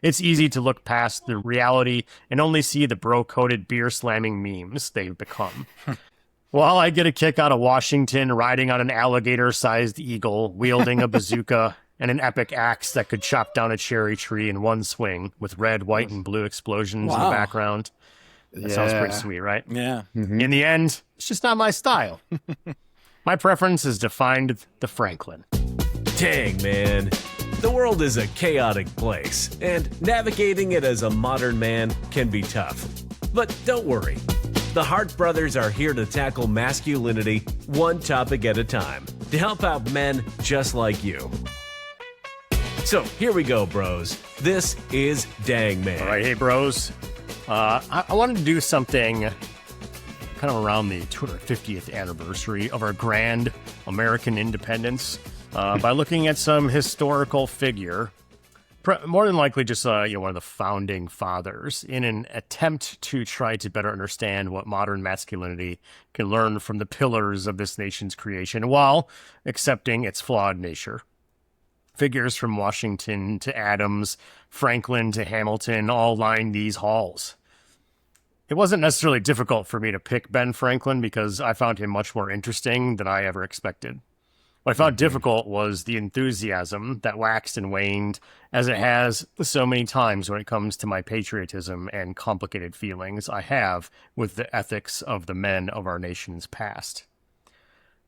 It's easy to look past the reality and only see the bro-coded beer-slamming memes they've become. While I get a kick out of Washington riding on an alligator-sized eagle, wielding a bazooka and an epic axe that could chop down a cherry tree in one swing with red, white, and blue explosions in the background. That sounds pretty sweet, right? Yeah. Mm-hmm. In the end, it's just not my style. My preference is to find the Franklin. Dang, man. The world is a chaotic place, and navigating it as a modern man can be tough. But don't worry. The Hart brothers are here to tackle masculinity one topic at a time to help out men just like you. So here we go, bros. This is Dang Man. All right, hey, bros. I wanted to do something kind of around the 250th anniversary of our grand American independence by looking at some historical figure, more than likely just one of the founding fathers, in an attempt to try to better understand what modern masculinity can learn from the pillars of this nation's creation while accepting its flawed nature. Figures from Washington to Adams, Franklin to Hamilton all line these halls. It wasn't necessarily difficult for me to pick Ben Franklin because I found him much more interesting than I ever expected. What I found difficult was the enthusiasm that waxed and waned, as it has so many times when it comes to my patriotism and complicated feelings I have with the ethics of the men of our nation's past.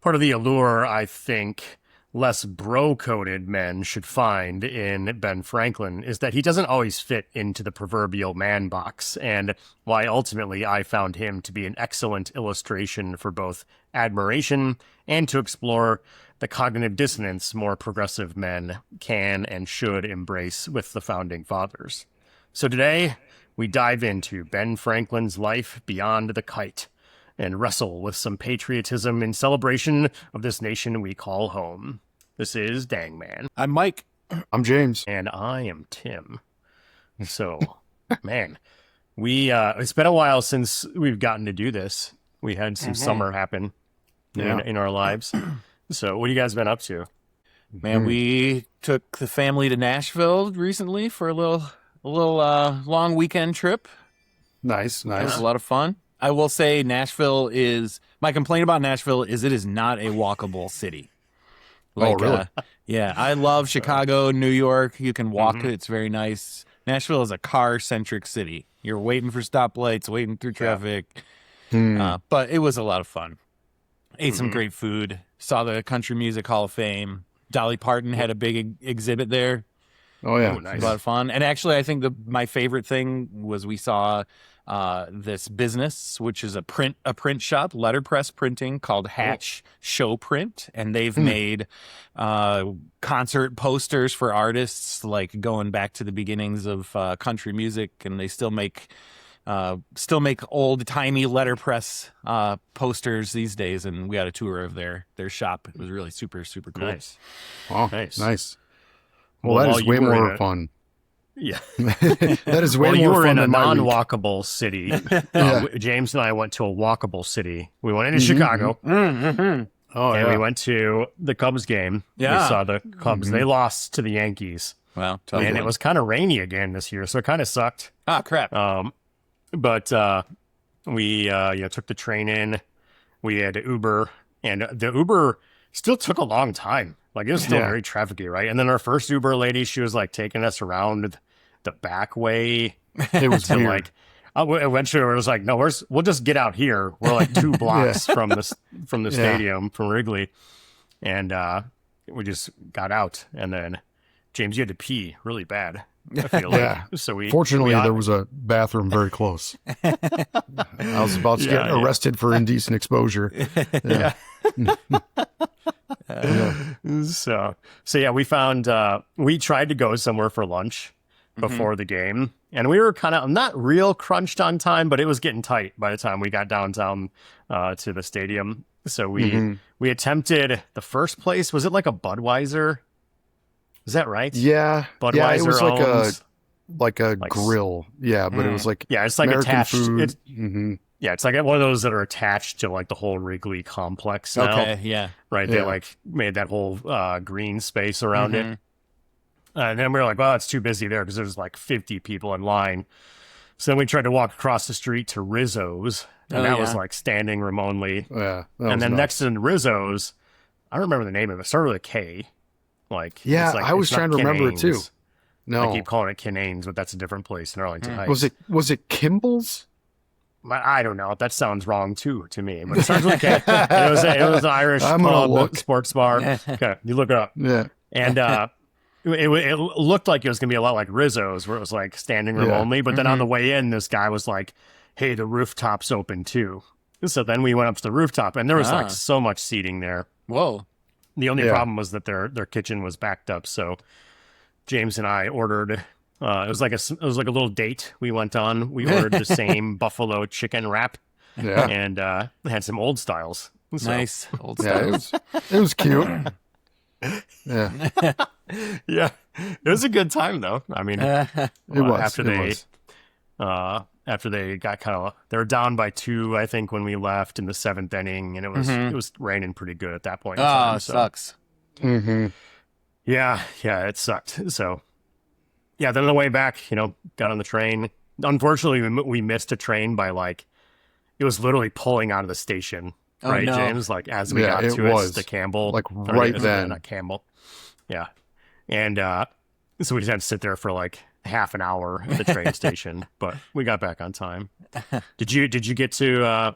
Part of the allure, I think, less bro-coded men should find in Ben Franklin is that he doesn't always fit into the proverbial man box, and why ultimately I found him to be an excellent illustration for both admiration and to explore the cognitive dissonance more progressive men can and should embrace with the founding fathers. So today, we dive into Ben Franklin's life beyond the kite and wrestle with some patriotism in celebration of this nation we call home. This is Dang Man. I'm Mike. I'm James. And I am Tim. So, man, it's been a while since we've gotten to do this. We had some summer happen in our lives. So what have you guys been up to? Man, we took the family to Nashville recently for a little long weekend trip. Nice. It was a lot of fun. I will say my complaint about Nashville is it is not a walkable city. Really? Yeah, I love Chicago, New York. You can walk it. It's very nice. Nashville is a car-centric city. You're waiting for stoplights, waiting through traffic. But it was a lot of fun. Ate some great food. Saw the Country Music Hall of Fame. Dolly Parton had a big exhibit there. Oh, yeah. It was a lot of fun. And actually, I think my favorite thing was we saw this business, which is a print shop, letterpress printing, called Hatch Show Print. And they've made concert posters for artists, like going back to the beginnings of country music. And they still make old timey letterpress posters these days, and we got a tour of their shop. It was really super, super cool. Nice. Oh, Nice. Well, that is way more fun. Yeah. That is way more fun. You were in a than my week. non-walkable city. James and I went to a walkable city. We went into Chicago. Oh, and we went to the Cubs game. Yeah. We saw the Cubs. They lost to the Yankees. Wow. And it was kind of rainy again this year, so it kind of sucked. Ah, crap. But we took the train in. We had Uber, and the Uber still took a long time. Like, it was still very trafficy, right? And then our first Uber lady, she was like taking us around the back way. It was to weird. like, eventually we was like, no, we'll just get out here. We're like 2 blocks from the stadium, from Wrigley, and we just got out. And then James, you had to pee really bad. I feel like. So Fortunately, there was a bathroom very close. I was about to get arrested for indecent exposure. Yeah. So we found, we tried to go somewhere for lunch before the game, and we were kind of not real crunched on time, but it was getting tight by the time we got downtown to the stadium. So we attempted the first place. Was it like a Budweiser? Is that right? Yeah. Budweiser it was owns, like a grill. Yeah, but it was like it's like American attached. food. Yeah, it's like one of those that are attached to like the whole Wrigley complex now. Okay, yeah. Right, they like made that whole green space around it. And then we were like, well, it's too busy there because there's like 50 people in line. So then we tried to walk across the street to Rizzo's, and that was like standing room only. Yeah. And then next to Rizzo's, I don't remember the name of it. It started with a K. Like, yeah, it's like, I was trying to remember it too. No, I keep calling it Kinane's, but that's a different place in Arlington Heights. Was it Kimball's? I don't know. That sounds wrong too to me. But it starts with a K. It was an Irish pub, sports bar. Okay, you look it up. Yeah, and it looked like it was gonna be a lot like Rizzo's, where it was like standing room only. But then on the way in, this guy was like, "Hey, the rooftop's open too." So then we went up to the rooftop, and there was like so much seating there. Whoa. The only problem was that their kitchen was backed up. So James and I ordered. It was like a little date we went on. We ordered the same buffalo chicken wrap, and had some old styles. So, nice old styles. It was cute. Yeah, yeah, it was a good time though. I mean, after they got they were down by 2, I think, when we left in the 7th inning, and it was raining pretty good at that point. Oh, it sucks. Mm-hmm. Yeah, it sucked. So, yeah, then on the way back, got on the train. Unfortunately, we missed a train by it was literally pulling out of the station. Right, no. James? Like, as we got to it, the Campbell. Like, right then. Not Campbell. Yeah. And so we just had to sit there for half an hour at the train station, but we got back on time. Did you get to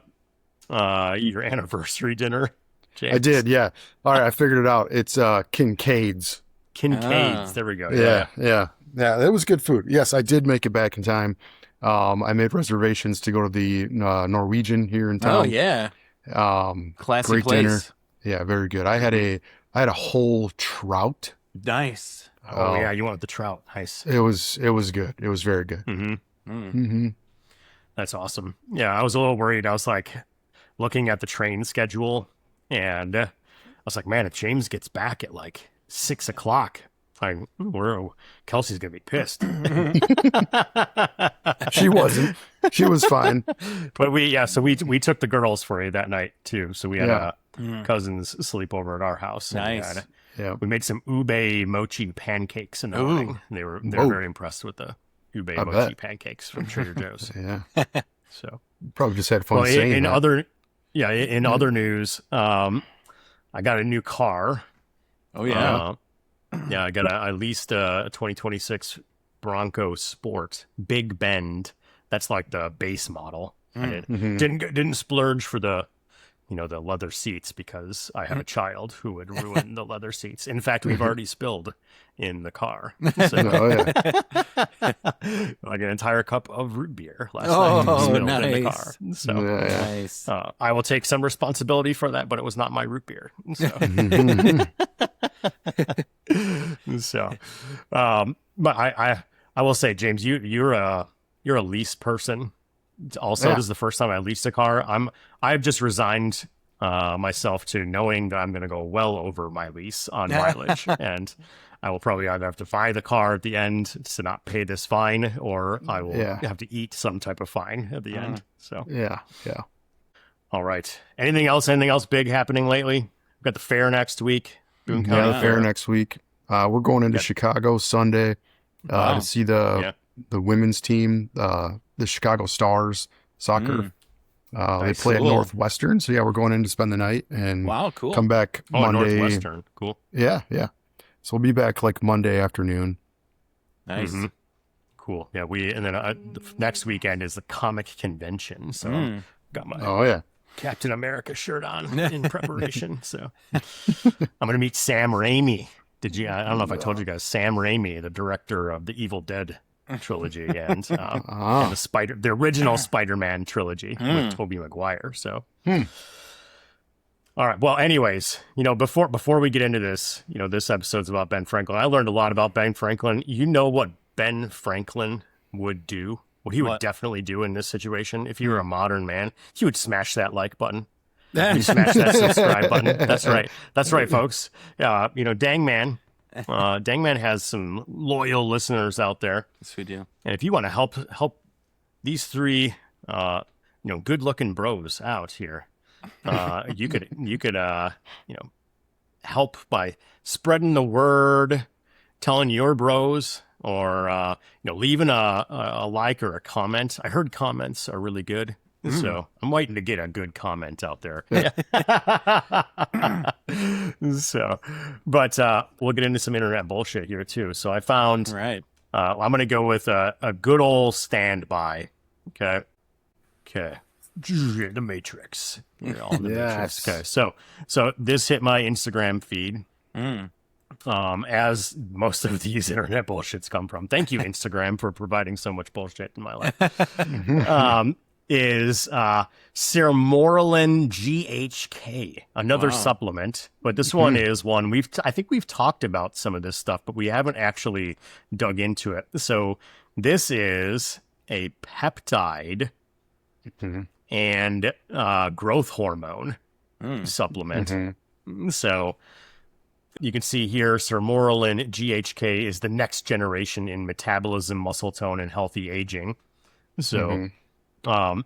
your anniversary dinner, James? I did, yeah. All right, I figured it out. It's Kincaid's. There we go. Yeah. That was good food. Yes, I did make it back in time. I made reservations to go to the Norwegian here in town. Oh, yeah. Classic great place. Dinner. Yeah, very good. I had a whole trout. Nice. Oh yeah, you wanted the trout. Nice. It was good. It was very good. That's awesome. Yeah, I was a little worried. I was looking at the train schedule, and I was like, man, if James gets back at 6 o'clock, Kelsey's gonna be pissed. She wasn't. She was fine. But we took the girls for you that night too. So we had cousins sleep over at our house. Nice. We made some ube mochi pancakes in the morning. They were very impressed with the ube mochi pancakes from Trader Joe's. Yeah. So probably just had fun saying that. In other news, I got a new car. Oh yeah. I leased a 2026 Bronco Sport Big Bend. That's the base model. I didn't splurge for the leather seats because I have a child who would ruin the leather seats. In fact, we've already spilled in the car. So, an entire cup of root beer last night spilled in the car. So nice. I will take some responsibility for that, but it was not my root beer. So, but I will say, James, you're a lease person. Also, this is the first time I leased a car. I've just resigned myself to knowing that I'm going to go well over my lease on mileage, and I will probably either have to buy the car at the end to not pay this fine, or I will have to eat some type of fine at the end. So yeah. All right. Anything else big happening lately? We've got the fair next week. The fair next week. We're going into Chicago Sunday to see the women's team, the Chicago Stars soccer. They play at Northwestern. So we're going in to spend the night and come back Monday. Northwestern. Cool. Yeah. So we'll be back Monday afternoon. Nice. Mm-hmm. Cool. Yeah. The next weekend is the comic convention. So got my Captain America shirt on in preparation. So I'm going to meet Sam Raimi. I don't know if I told you guys, Sam Raimi, the director of the Evil Dead trilogy and the original Spider-Man trilogy with Tobey Maguire. So, all right. Well, anyways, before we get into this, this episode's about Ben Franklin. I learned a lot about Ben Franklin. You know what Ben Franklin would do? What he would definitely do in this situation if he were a modern man? He would smash that like button. He'd smash that subscribe button. That's right. That's right, folks. Dang Man has some loyal listeners out there. Yes, we do. And if you want to help these three, good-looking bros out here, you could help by spreading the word, telling your bros or leaving a like or a comment. I heard comments are really good. So I'm waiting to get a good comment out there. But we'll get into some internet bullshit here too. So I found, I'm going to go with a good old standby. Okay. The Matrix. Matrix. Okay. So this hit my Instagram feed. As most of these internet bullshits come from. Thank you, Instagram, for providing so much bullshit in my life. Is Sermorelin GHK, another supplement, but this one is one I think we've talked about some of this stuff, but we haven't actually dug into it. So this is a peptide and growth hormone supplement. So you can see here, Sermorelin GHK is the next generation in metabolism, muscle tone, and healthy aging. So I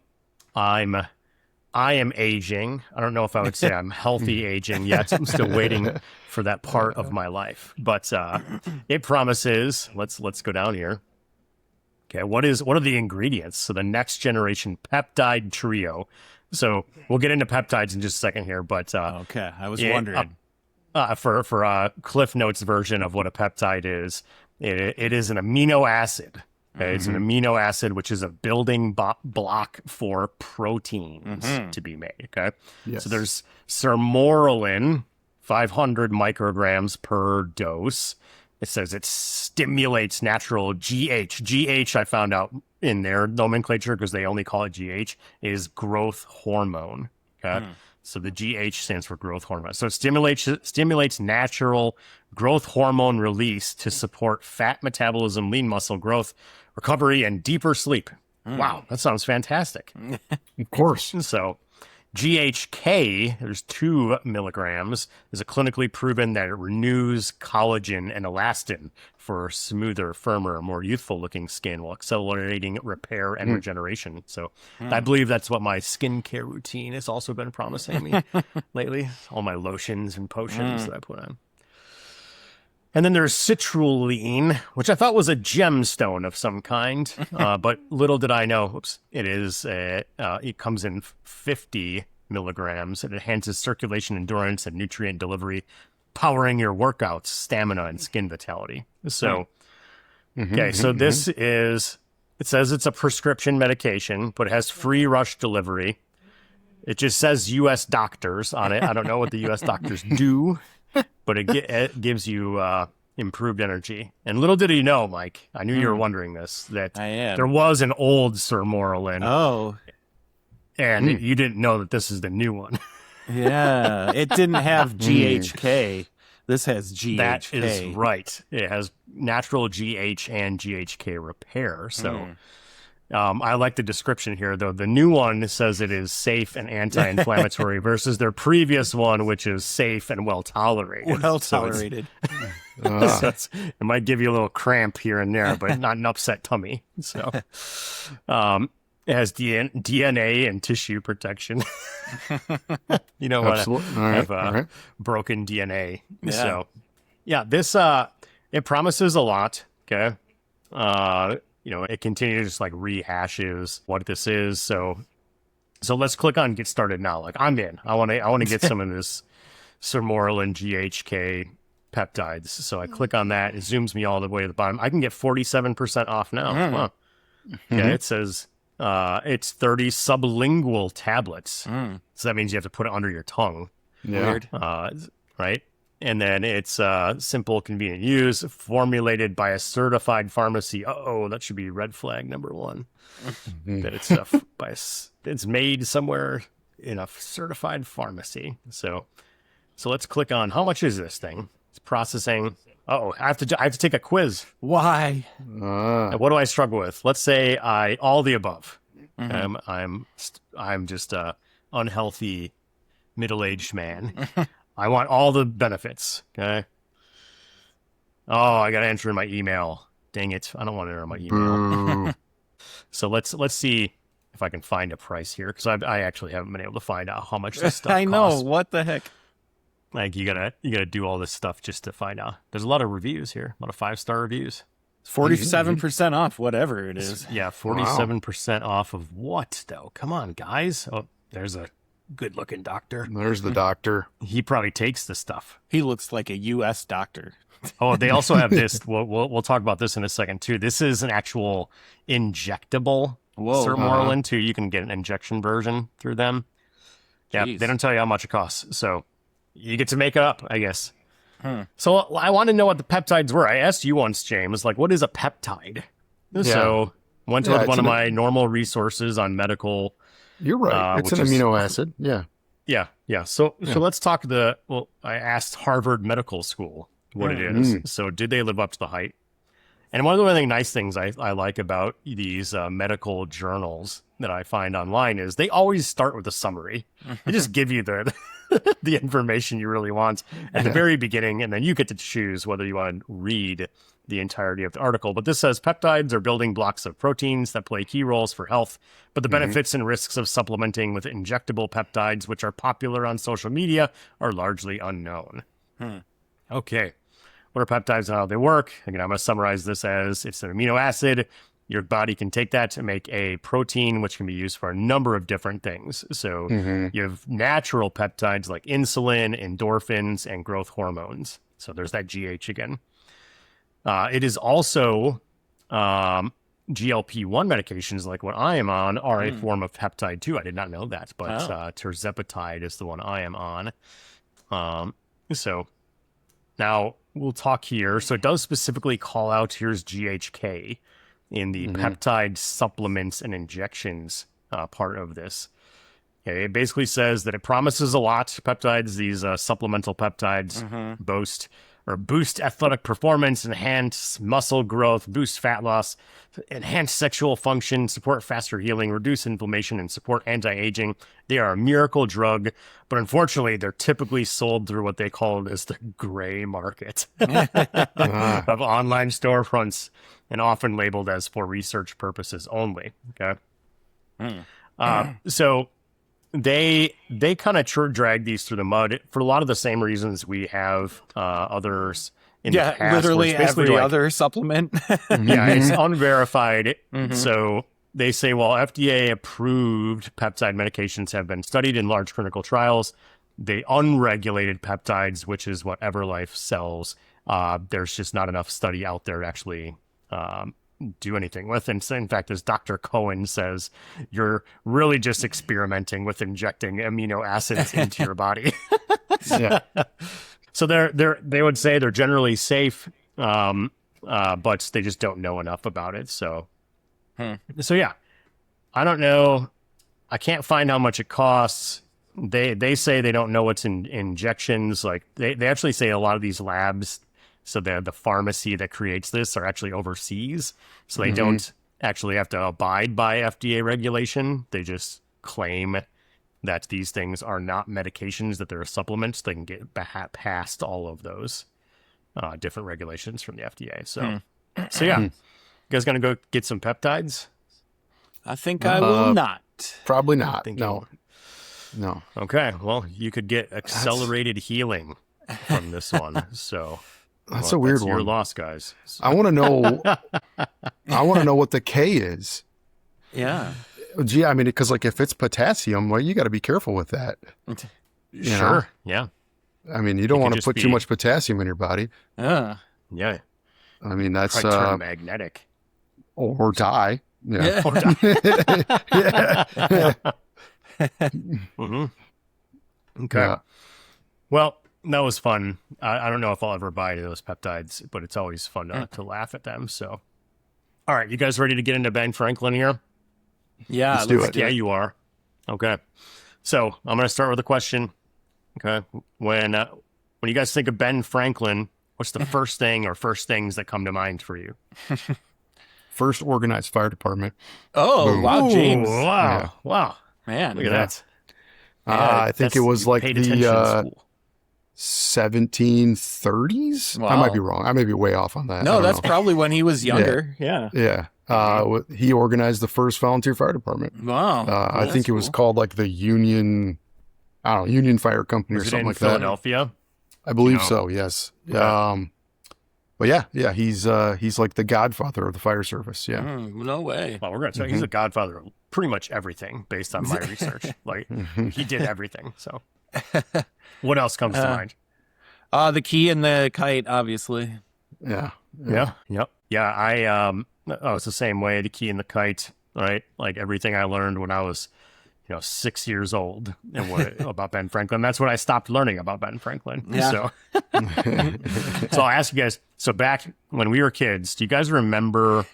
am aging. I don't know if I would say I'm healthy aging yet. I'm still waiting for that part of my life. But it promises, let's go down here. Okay, what are the ingredients? So the next generation peptide trio. So we'll get into peptides in just a second here, but okay, I was wondering. For Cliff Notes version of what a peptide is, it is an amino acid. Okay? It's an amino acid, which is a building block for proteins to be made. Okay, so there's Sermorelin, 500 micrograms per dose. It says it stimulates natural GH. GH, I found out in their nomenclature, because they only call it GH, is growth hormone. Okay. So the GH stands for growth hormone. So it stimulates natural growth hormone release to support fat metabolism, lean muscle growth, recovery, and deeper sleep. Wow, that sounds fantastic. Of course. So GHK, there's 2 milligrams, is clinically proven that it renews collagen and elastin for smoother, firmer, more youthful-looking skin while accelerating repair and regeneration. So I believe that's what my skincare routine has also been promising me lately. All my lotions and potions that I put on. And then there's citrulline, which I thought was a gemstone of some kind, but little did I know, it comes in 50 milligrams. It enhances circulation, endurance, and nutrient delivery, powering your workouts, stamina, and skin vitality. So, this is, it says it's a prescription medication, but it has free rush delivery. It just says U.S. doctors on it. I don't know what the U.S. doctors do. But it gives you improved energy. And little did you know, Mike, I knew you were wondering this, that there was an old Sermorelin. Oh. And you didn't know that this is the new one. Yeah. It didn't have GHK. This has GHK. That is right. It has natural GH and GHK repair. So I like the description here, though. The new one says it is safe and anti-inflammatory versus their previous one, which is safe and well-tolerated. Well-tolerated. So it might give you a little cramp here and there, but not an upset tummy. So it has DNA and tissue protection. You know what? I have broken DNA. Yeah. So, this, it promises a lot, okay? It continues just like rehashes what this is. So let's click on get started now. Like I'm in. I want to get some of this Sermorelin GHK peptides. So I click on that. It zooms me all the way to the bottom. I can get 47% off now. Huh. Okay, it says it's 30 sublingual tablets. So that means you have to put it under your tongue. Weird. Right? And then it's simple, convenient use, formulated by a certified pharmacy. That should be red flag number 1. That it's made somewhere in a certified pharmacy. So let's click on how much is this thing? It's processing. I have to take a quiz. Why? What do I struggle with? Let's say all the above. I'm just a unhealthy middle-aged man. I want all the benefits, okay? I got to enter in my email. Dang it. I don't want to enter my email. So let's see if I can find a price here, because I actually haven't been able to find out how much this stuff costs. I know. What the heck? Like you gotta do all this stuff just to find out. There's a lot of reviews here, a lot of 5-star reviews. 47% off, whatever it is. Yeah, 47% off of what though? Come on, guys. Oh, there's a good-looking doctor. There's the doctor. He probably takes the stuff. He looks like a U.S. doctor. Oh, they also have this. We'll talk about this in a second too. This is an actual injectable Sermorelin too. You can get an injection version through them. Yeah, they don't tell you how much it costs, so you get to make it up, I guess. So I want to know what the peptides were. I asked you once, James, like, what is a peptide? Yeah. So went to one of my normal resources on medical. You're right. It's an amino acid. Yeah. Yeah. So let's talk I asked Harvard Medical School what it is. So did they live up to the hype? And one of the nice things I like about these medical journals that I find online is they always start with a summary. They just give you the information you really want at the very beginning, and then you get to choose whether you want to read the entirety of the article. But this says peptides are building blocks of proteins that play key roles for health, but the benefits and risks of supplementing with injectable peptides, which are popular on social media, are largely unknown. Okay. What are peptides and how they work? Again, I'm going to summarize this as it's an amino acid. Your body can take that to make a protein, which can be used for a number of different things. So you have natural peptides like insulin, endorphins, and growth hormones. So there's that GH again. It is also GLP-1 medications like what I am on are a form of peptide too. I did not know that, but tirzepatide is the one I am on. So now we'll talk here. So it does specifically call out, here's GHK in the peptide supplements and injections part of this. Okay, it basically says that it promises a lot. Peptides, these supplemental peptides, boost athletic performance, enhance muscle growth, boost fat loss, enhance sexual function, support faster healing, reduce inflammation, and support anti-aging. They are a miracle drug, but unfortunately, they're typically sold through what they call as the gray market of online storefronts, and often labeled as for research purposes only. Okay, so they kind of drag these through the mud for a lot of the same reasons we have others in the past. Literally every other supplement. It's unverified. So they say, well, FDA approved peptide medications have been studied in large clinical trials. The unregulated peptides, which is what Everlife sells, there's just not enough study out there to actually do anything with. And so, in fact, as Dr. Cohen says, you're really just experimenting with injecting amino acids into your body. So they would say they're generally safe, but they just don't know enough about it. So yeah, I don't know. I can't find how much it costs. They say they don't know what's in injections. Like they actually say a lot of these labs, so the pharmacy that creates this are actually overseas. So they don't actually have to abide by FDA regulation. They just claim that these things are not medications, that they're supplements. They can get past all of those different regulations from the FDA. So yeah. You guys going to go get some peptides? I think I will not. Probably not. No. Okay. Well, you could get accelerated healing from this one. So that's a weird one. Your loss, guys. So. I want to know. I want to know what the K is. Yeah. Gee, I mean, because like if it's potassium, well, you got to be careful with that. You know? Yeah. I mean, you don't want to put too much potassium in your body. Yeah. I mean, that's turn magnetic or die. Yeah. Or die. Okay. Yeah. Well, that was fun. I don't know if I'll ever buy any of those peptides, but it's always fun to laugh at them. So, all right, you guys ready to get into Ben Franklin here? Yeah, let's do it. Yeah, you are. Okay. So I'm going to start with a question. Okay. When you guys think of Ben Franklin, what's the first thing or first things that come to mind for you? First organized fire department. Oh, Boom. wow, James. Ooh, wow. Yeah. Wow. Man. Look at that. I think it was like the 1730s. Wow. I might be wrong. I may be way off on that. No, that's probably when he was younger. Yeah. He organized the first volunteer fire department. Wow. I think it was called like the Union Fire Company or something like that. Philadelphia? I believe so. Yes. But yeah, he's like the godfather of the fire service. Yeah. No way. Well, we're gonna say he's a godfather of pretty much everything based on my research. Like he did everything. So, what else comes to mind? The key and the kite, obviously. Yeah. Yep. Yeah. It's the same way. The key and the kite. Right. Like everything I learned when I was 6 years old and about Ben Franklin. That's when I stopped learning about Ben Franklin. Yeah. So I'll ask you guys, so back when we were kids, do you guys remember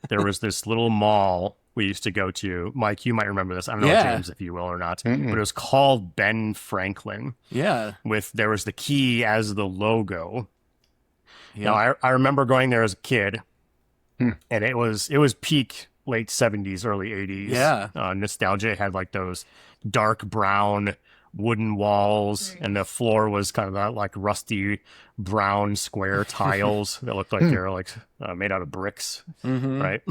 there was this little mall we used to go to? Mike, you might remember this. I don't know, James, if you will or not, but it was called Ben Franklin. Yeah. There was the key as the logo. Yeah. Now, I remember going there as a kid and it was peak late 70s, early 80s. Yeah. Nostalgia. It had like those dark brown wooden walls, and the floor was kind of that like rusty brown square tiles that looked like they were like made out of bricks, right?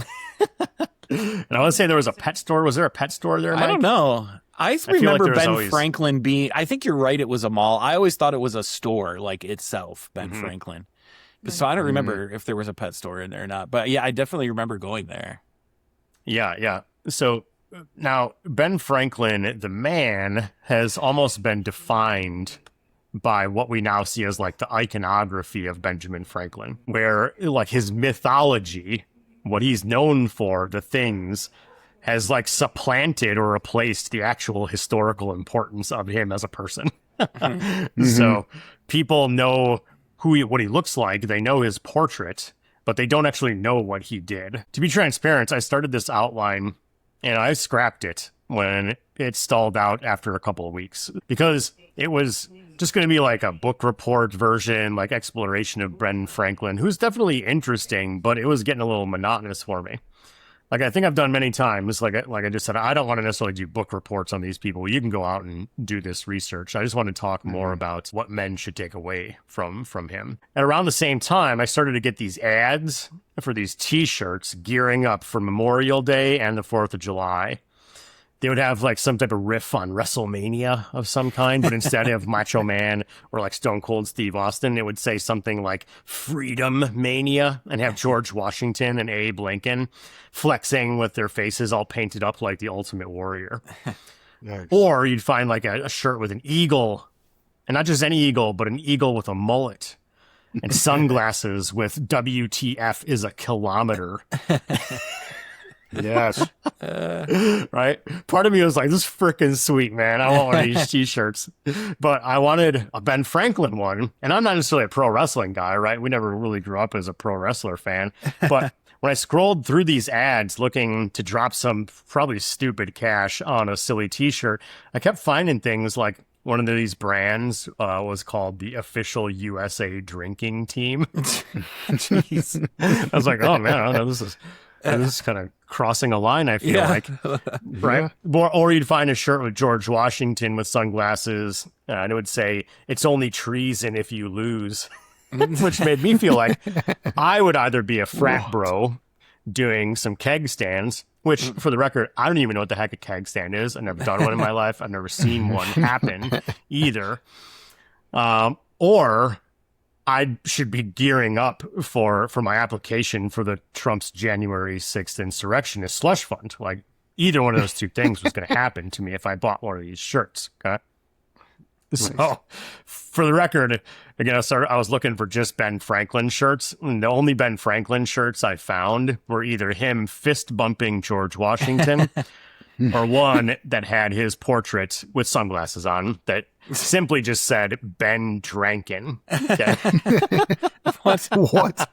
And I want to say there was a pet store. Was there a pet store there, Mike? I don't know. I remember like Ben Franklin being, I think you're right, it was a mall. I always thought it was a store, like itself, Ben Franklin. So I don't remember if there was a pet store in there or not. But yeah, I definitely remember going there. Yeah. So now Ben Franklin, the man, has almost been defined by what we now see as like the iconography of Benjamin Franklin, where like his mythology, what he's known for, the things, has like supplanted or replaced the actual historical importance of him as a person. So people know what he looks like. They know his portrait, but they don't actually know what he did. To be transparent, I started this outline and I scrapped it when it stalled out after a couple of weeks because it was just going to be like a book report version, like exploration of Ben Franklin, who's definitely interesting, but it was getting a little monotonous for me. Like I think I've done many times, like I just said, I don't want to necessarily do book reports on these people. You can go out and do this research. I just want to talk more about what men should take away from him. And around the same time, I started to get these ads for these T-shirts gearing up for Memorial Day and the 4th of July. They would have like some type of riff on WrestleMania of some kind, but instead of Macho Man or like Stone Cold Steve Austin, it would say something like Freedom Mania and have George Washington and Abe Lincoln flexing with their faces all painted up like the Ultimate Warrior. Nice. Or you'd find like a shirt with an eagle, and not just any eagle, but an eagle with a mullet and sunglasses with WTF is a kilometer. Yes. Right? Part of me was like, this is freaking sweet, man. I want one of these T-shirts. But I wanted a Ben Franklin one. And I'm not necessarily a pro wrestling guy, right? We never really grew up as a pro wrestler fan. But when I scrolled through these ads looking to drop some probably stupid cash on a silly T-shirt, I kept finding things like one of these brands was called the Official USA Drinking Team. Jeez. I was like, oh, man, I don't know, this is kind of crossing a line, I feel like. Right? Or you'd find a shirt with George Washington with sunglasses, and it would say, it's only treason if you lose, which made me feel like I would either be a frat bro doing some keg stands, which, for the record, I don't even know what the heck a keg stand is. I've never done one in my life. I've never seen one happen either. Or I should be gearing up for my application for the Trump's January 6th insurrectionist slush fund. Like either one of those two things was going to happen to me if I bought one of these shirts. Okay. Nice. So for the record, again, I was looking for just Ben Franklin shirts. And the only Ben Franklin shirts I found were either him fist bumping George Washington or one that had his portrait with sunglasses on that simply just said Ben Drankin. Okay. What?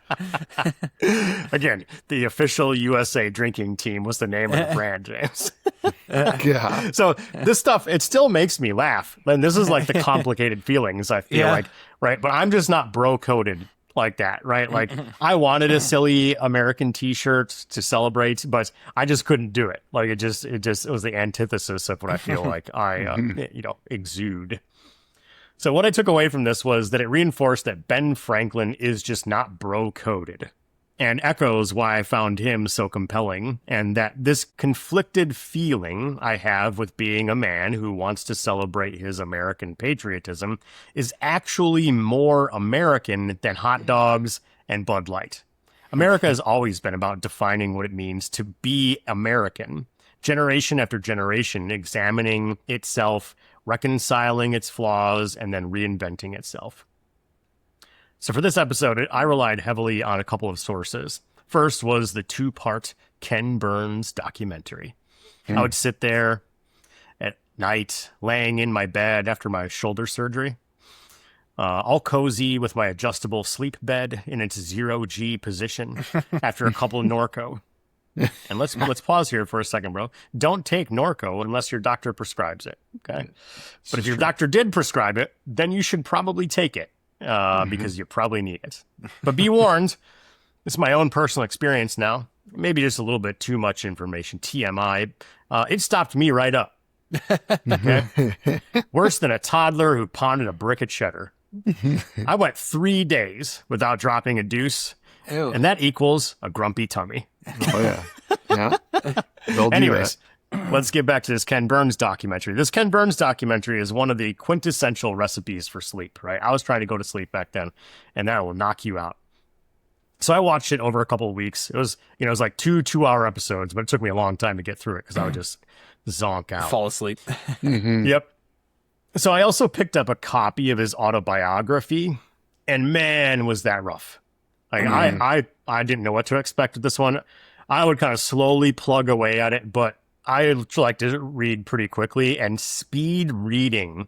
Again, the Official USA Drinking Team was the name of the brand, James. God. So this stuff, it still makes me laugh. And this is like the complicated feelings I feel like, right? But I'm just not bro-coded like that, right? Like I wanted a silly American T-shirt to celebrate, but I just couldn't do it. Like it was the antithesis of what I feel like I, exude. So what I took away from this was that it reinforced that Ben Franklin is just not bro-coded. and echoes why I found him so compelling, and that this conflicted feeling I have with being a man who wants to celebrate his American patriotism is actually more American than hot dogs and Bud Light. America has always been about defining what it means to be American, generation after generation, examining itself, reconciling its flaws, and then reinventing itself. So for this episode, I relied heavily on a couple of sources. First was the 2-part Ken Burns documentary. I would sit there at night, laying in my bed after my shoulder surgery, all cozy with my adjustable sleep bed in its 0G position after a couple of Norco. And let's pause here for a second, bro. Don't take Norco unless your doctor prescribes it, okay? But if your doctor did prescribe it, then you should probably take it. Because you probably need it. But be warned, it's my own personal experience now. Maybe just a little bit too much information, TMI. It stopped me right up. Okay? Worse than a toddler who pounded a brick of cheddar. I went 3 days without dropping a deuce, and that equals a grumpy tummy. Oh, yeah. Yeah. Anyways, let's get back to this Ken Burns documentary. This Ken Burns documentary is one of the quintessential recipes for sleep, right? I was trying to go to sleep back then, and that will knock you out. So I watched it over a couple of weeks. It was like 2-hour episodes, but it took me a long time to get through it because I would just zonk out. Fall asleep. Yep. So I also picked up a copy of his autobiography, and man, was that rough. Like I didn't know what to expect with this one. I would kind of slowly plug away at it, but I like to read pretty quickly, and speed reading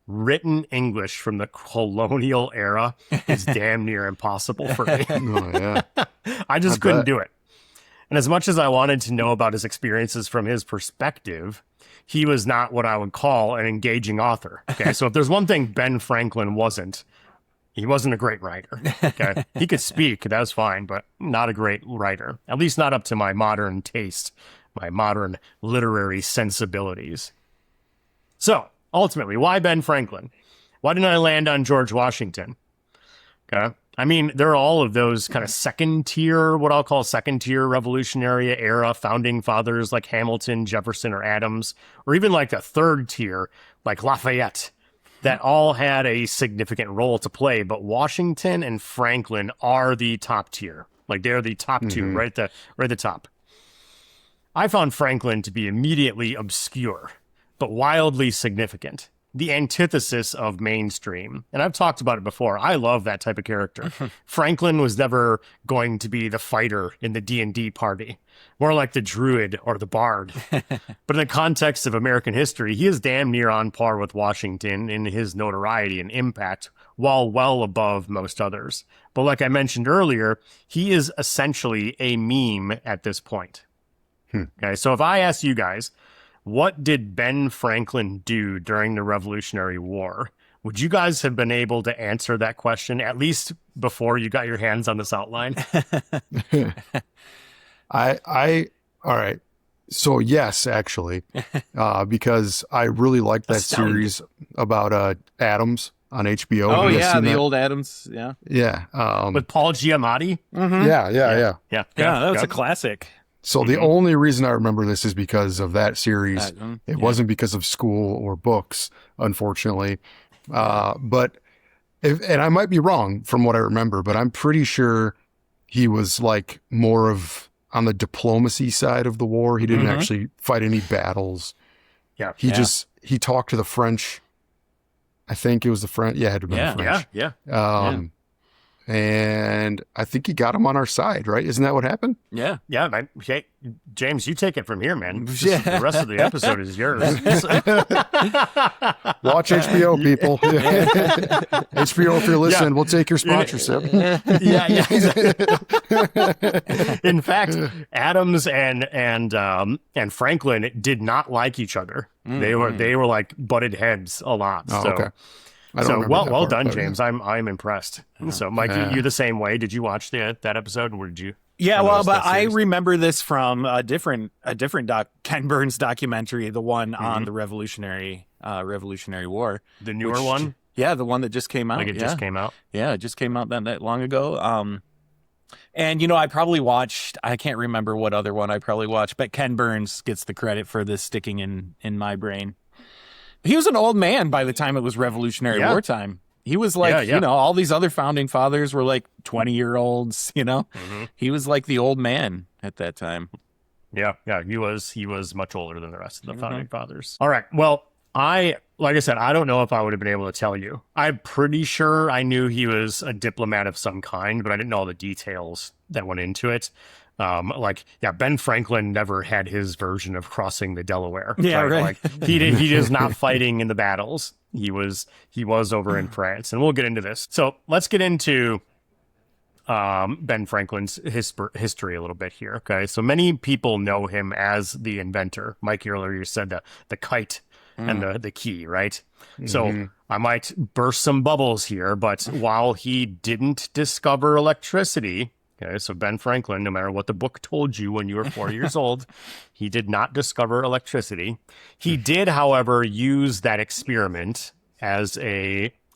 written English from the colonial era is damn near impossible for me. Oh, yeah. I just couldn't do it. And as much as I wanted to know about his experiences from his perspective, he was not what I would call an engaging author. Okay, so if there's one thing Ben Franklin wasn't, he wasn't a great writer. Okay, he could speak, that was fine, but not a great writer. At least not up to my modern taste, my modern literary sensibilities. So, ultimately, why Ben Franklin? Why didn't I land on George Washington? Okay. I mean, there are all of those kind of what I'll call second tier Revolutionary era founding fathers like Hamilton, Jefferson, or Adams, or even like a third tier like Lafayette, that all had a significant role to play. But Washington and Franklin are the top tier. Like they're the top two, right at the top. I found Franklin to be immediately obscure, but wildly significant. The antithesis of mainstream. And I've talked about it before. I love that type of character. Franklin was never going to be the fighter in the D&D party, more like the druid or the bard. But in the context of American history, he is damn near on par with Washington in his notoriety and impact, while well above most others. But like I mentioned earlier, he is essentially a meme at this point. Okay, so if I ask you guys, what did Ben Franklin do during the Revolutionary War? Would you guys have been able to answer that question, at least before you got your hands on this outline? All right. So yes, actually, because I really liked that series about Adams on HBO. Oh yeah, the old Adams. Yeah. Yeah. With Paul Giamatti? Yeah. Yeah, that was a classic. So the only reason I remember this is because of that series. It wasn't because of school or books, unfortunately. And I might be wrong from what I remember, but I'm pretty sure he was like more of on the diplomacy side of the war. He didn't actually fight any battles. Yeah. He talked to the French. I think it was the French. Yeah, it had to be the French. Yeah. And I think he got him on our side, right? Isn't that what happened? Yeah. Yeah, man. Hey, James, you take it from here, man. The rest of the episode is yours. Watch HBO, people. HBO, if you're listening, we'll take your sponsorship. Yeah. In fact, Adams and Franklin did not like each other. They were like butted heads a lot. Oh, so. okay. Well done, James. I'm impressed. So, Mike, you the same way? Did you watch that episode, or did you? Yeah, well, but I remember this from a different Ken Burns documentary, the one on the Revolutionary War, the newer one. Yeah, the one that just came out. Like it just came out. Yeah, it just came out that long ago. And, I probably watched, I can't remember what other one I probably watched, but Ken Burns gets the credit for this sticking in my brain. He was an old man by the time it was Revolutionary War time. He was like, all these other founding fathers were like 20-year-olds, He was like the old man at that time. Yeah, he was much older than the rest of the founding fathers. All right. Well, like I said, I don't know if I would have been able to tell you. I'm pretty sure I knew he was a diplomat of some kind, but I didn't know all the details that went into it. Ben Franklin never had his version of crossing the Delaware. Yeah, right. Like he is not fighting in the battles. He was over in France, and we'll get into this. So let's get into Ben Franklin's history a little bit here. Okay, so many people know him as the inventor. Mike earlier said the kite and the key, right? So I might burst some bubbles here, but while he didn't discover electricity, okay, so Ben Franklin, no matter what the book told you when you were 4 years old, he did not discover electricity. He did, however, use that experiment as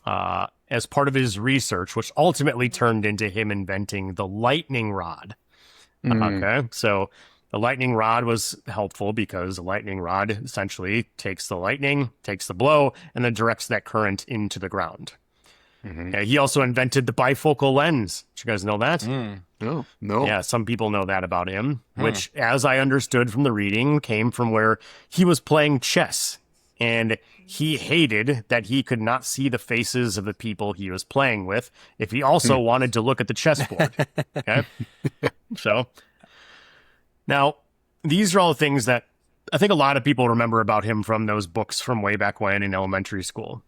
part of his research, which ultimately turned into him inventing the lightning rod. Okay, so the lightning rod was helpful because the lightning rod essentially takes the lightning, takes the blow, and then directs that current into the ground. Okay, he also invented the bifocal lens. Did you guys know that? No. Yeah, some people know that about him, which, as I understood from the reading, came from where he was playing chess. And he hated that he could not see the faces of the people he was playing with if he also wanted to look at the chessboard. Okay? So, now, these are all things that I think a lot of people remember about him from those books from way back when in elementary school.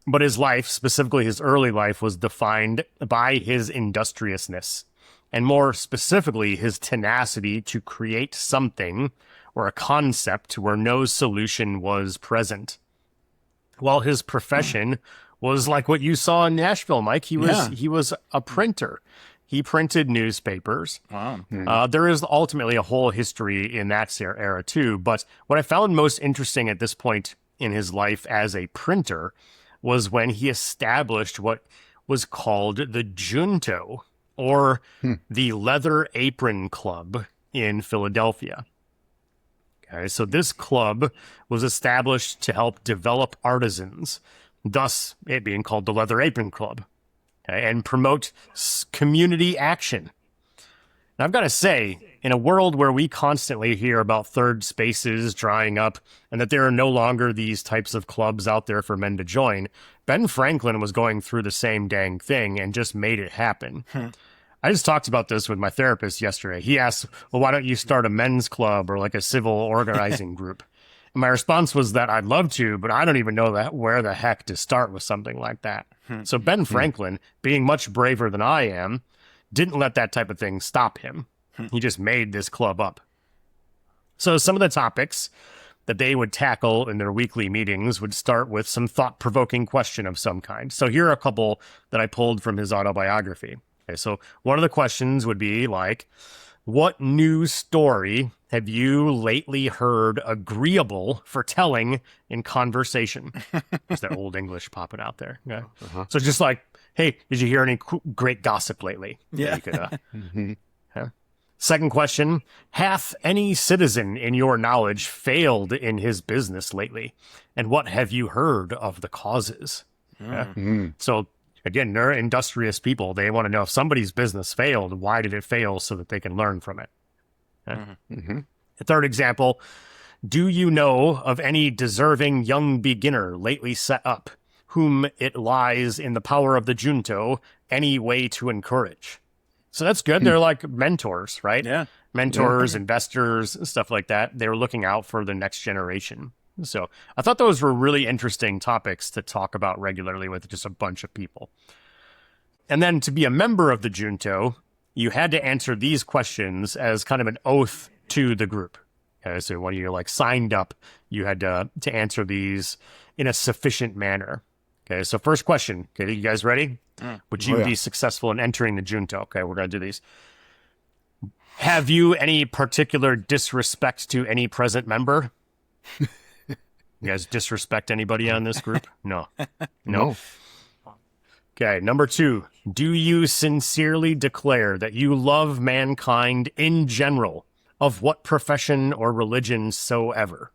But his life, specifically his early life, was defined by his industriousness, and more specifically, his tenacity to create something or a concept where no solution was present. While his profession was like what you saw in Nashville, Mike. He was a printer. He printed newspapers. Wow. There is ultimately a whole history in that era too. But what I found most interesting at this point in his life as a printer was when he established what was called the Junto, or the Leather Apron Club in Philadelphia. Okay, so this club was established to help develop artisans, thus it being called the Leather Apron Club, okay, and promote community action. Now, I've got to say, in a world where we constantly hear about third spaces drying up and that there are no longer these types of clubs out there for men to join, Ben Franklin was going through the same dang thing and just made it happen. I just talked about this with my therapist yesterday. He asked, well, why don't you start a men's club or like a civil organizing group? And my response was that I'd love to, but I don't even know where the heck to start with something like that. So Ben Franklin, being much braver than I am, didn't let that type of thing stop him. He just made this club up. So some of the topics that they would tackle in their weekly meetings would start with some thought-provoking question of some kind. So here are a couple that I pulled from his autobiography. Okay, so one of the questions would be like, what new story have you lately heard agreeable for telling in conversation? There's that old English popping out there. Yeah. So just like, hey, did you hear any great gossip lately? Yeah. You could, Second question, hath any citizen in your knowledge failed in his business lately? And what have you heard of the causes? So again, they're industrious people. They want to know if somebody's business failed, why did it fail so that they can learn from it? A third example, do you know of any deserving young beginner lately set up, whom it lies in the power of the junto any way to encourage? So that's good. They're like mentors, right? Yeah. Mentors, investors, stuff like that. They were looking out for the next generation. So I thought those were really interesting topics to talk about regularly with just a bunch of people. And then to be a member of the junto, you had to answer these questions as kind of an oath to the group. Okay, so when you like signed up, you had to answer these in a sufficient manner. Okay, so first question. Okay, you guys ready? Would you be successful in entering the junto? Okay, we're going to do these. Have you any particular disrespect to any present member? You guys disrespect anybody on this group? No. No. Okay, number 2. Do you sincerely declare that you love mankind in general, of what profession or religion soever?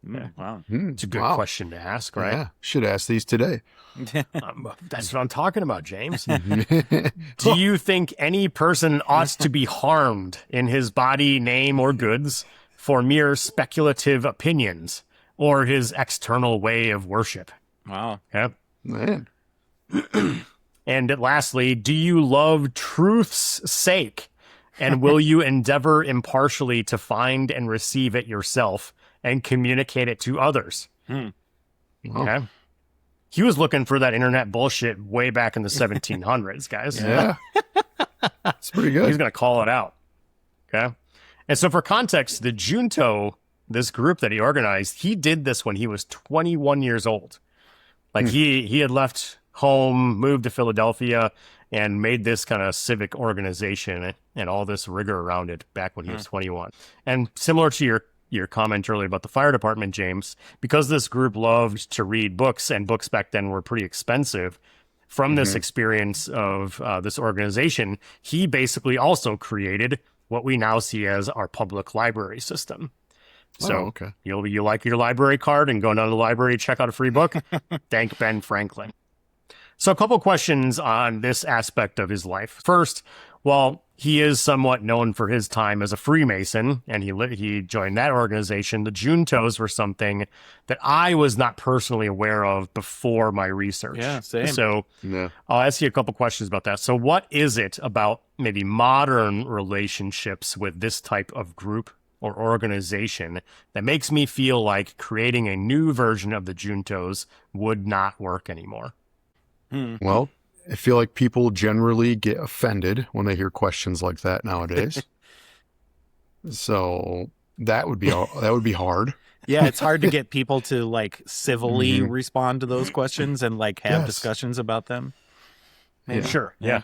Wow. It's a good question to ask, right? Yeah, should ask these today. That's what I'm talking about, James. Do you think any person ought to be harmed in his body, name, or goods for mere speculative opinions or his external way of worship? Wow. Okay. Man. And lastly, do you love truth's sake? And will you endeavor impartially to find and receive it yourself and communicate it to others? Okay. He was looking for that internet bullshit way back in the 1700s, guys. Yeah. It's pretty good. He's going to call it out. Okay. And so for context, the Junto, this group that he organized, he did this when he was 21 years old. Like he had left home, moved to Philadelphia, and made this kind of civic organization and all this rigor around it back when he was 21. And similar to your comment earlier about the fire department, James, because this group loved to read books, and books back then were pretty expensive, from this experience of this organization, he basically also created what we now see as our public library system. So you like your library card and go down to the library, check out a free book? Thank Ben Franklin. So a couple questions on this aspect of his life. First, while he is somewhat known for his time as a Freemason, and he joined that organization, the Juntos were something that I was not personally aware of before my research. Yeah, same. So I'll ask you a couple questions about that. So what is it about maybe modern relationships with this type of group or organization that makes me feel like creating a new version of the Juntos would not work anymore? Well, I feel like people generally get offended when they hear questions like that nowadays. So that would be hard. Yeah, it's hard to get people to like civilly respond to those questions and like have discussions about them. Maybe. Sure. Yeah.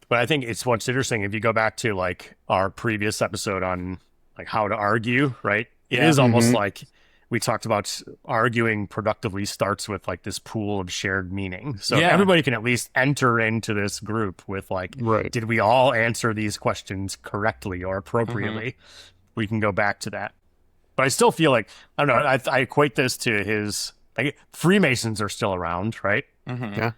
But I think it's what's interesting if you go back to like our previous episode on like how to argue, right? It is almost like we talked about arguing productively starts with like this pool of shared meaning. So everybody can at least enter into this group with like, did we all answer these questions correctly or appropriately? We can go back to that. But I still feel like, I don't know, I equate this to his, like, Freemasons are still around, right? Yeah.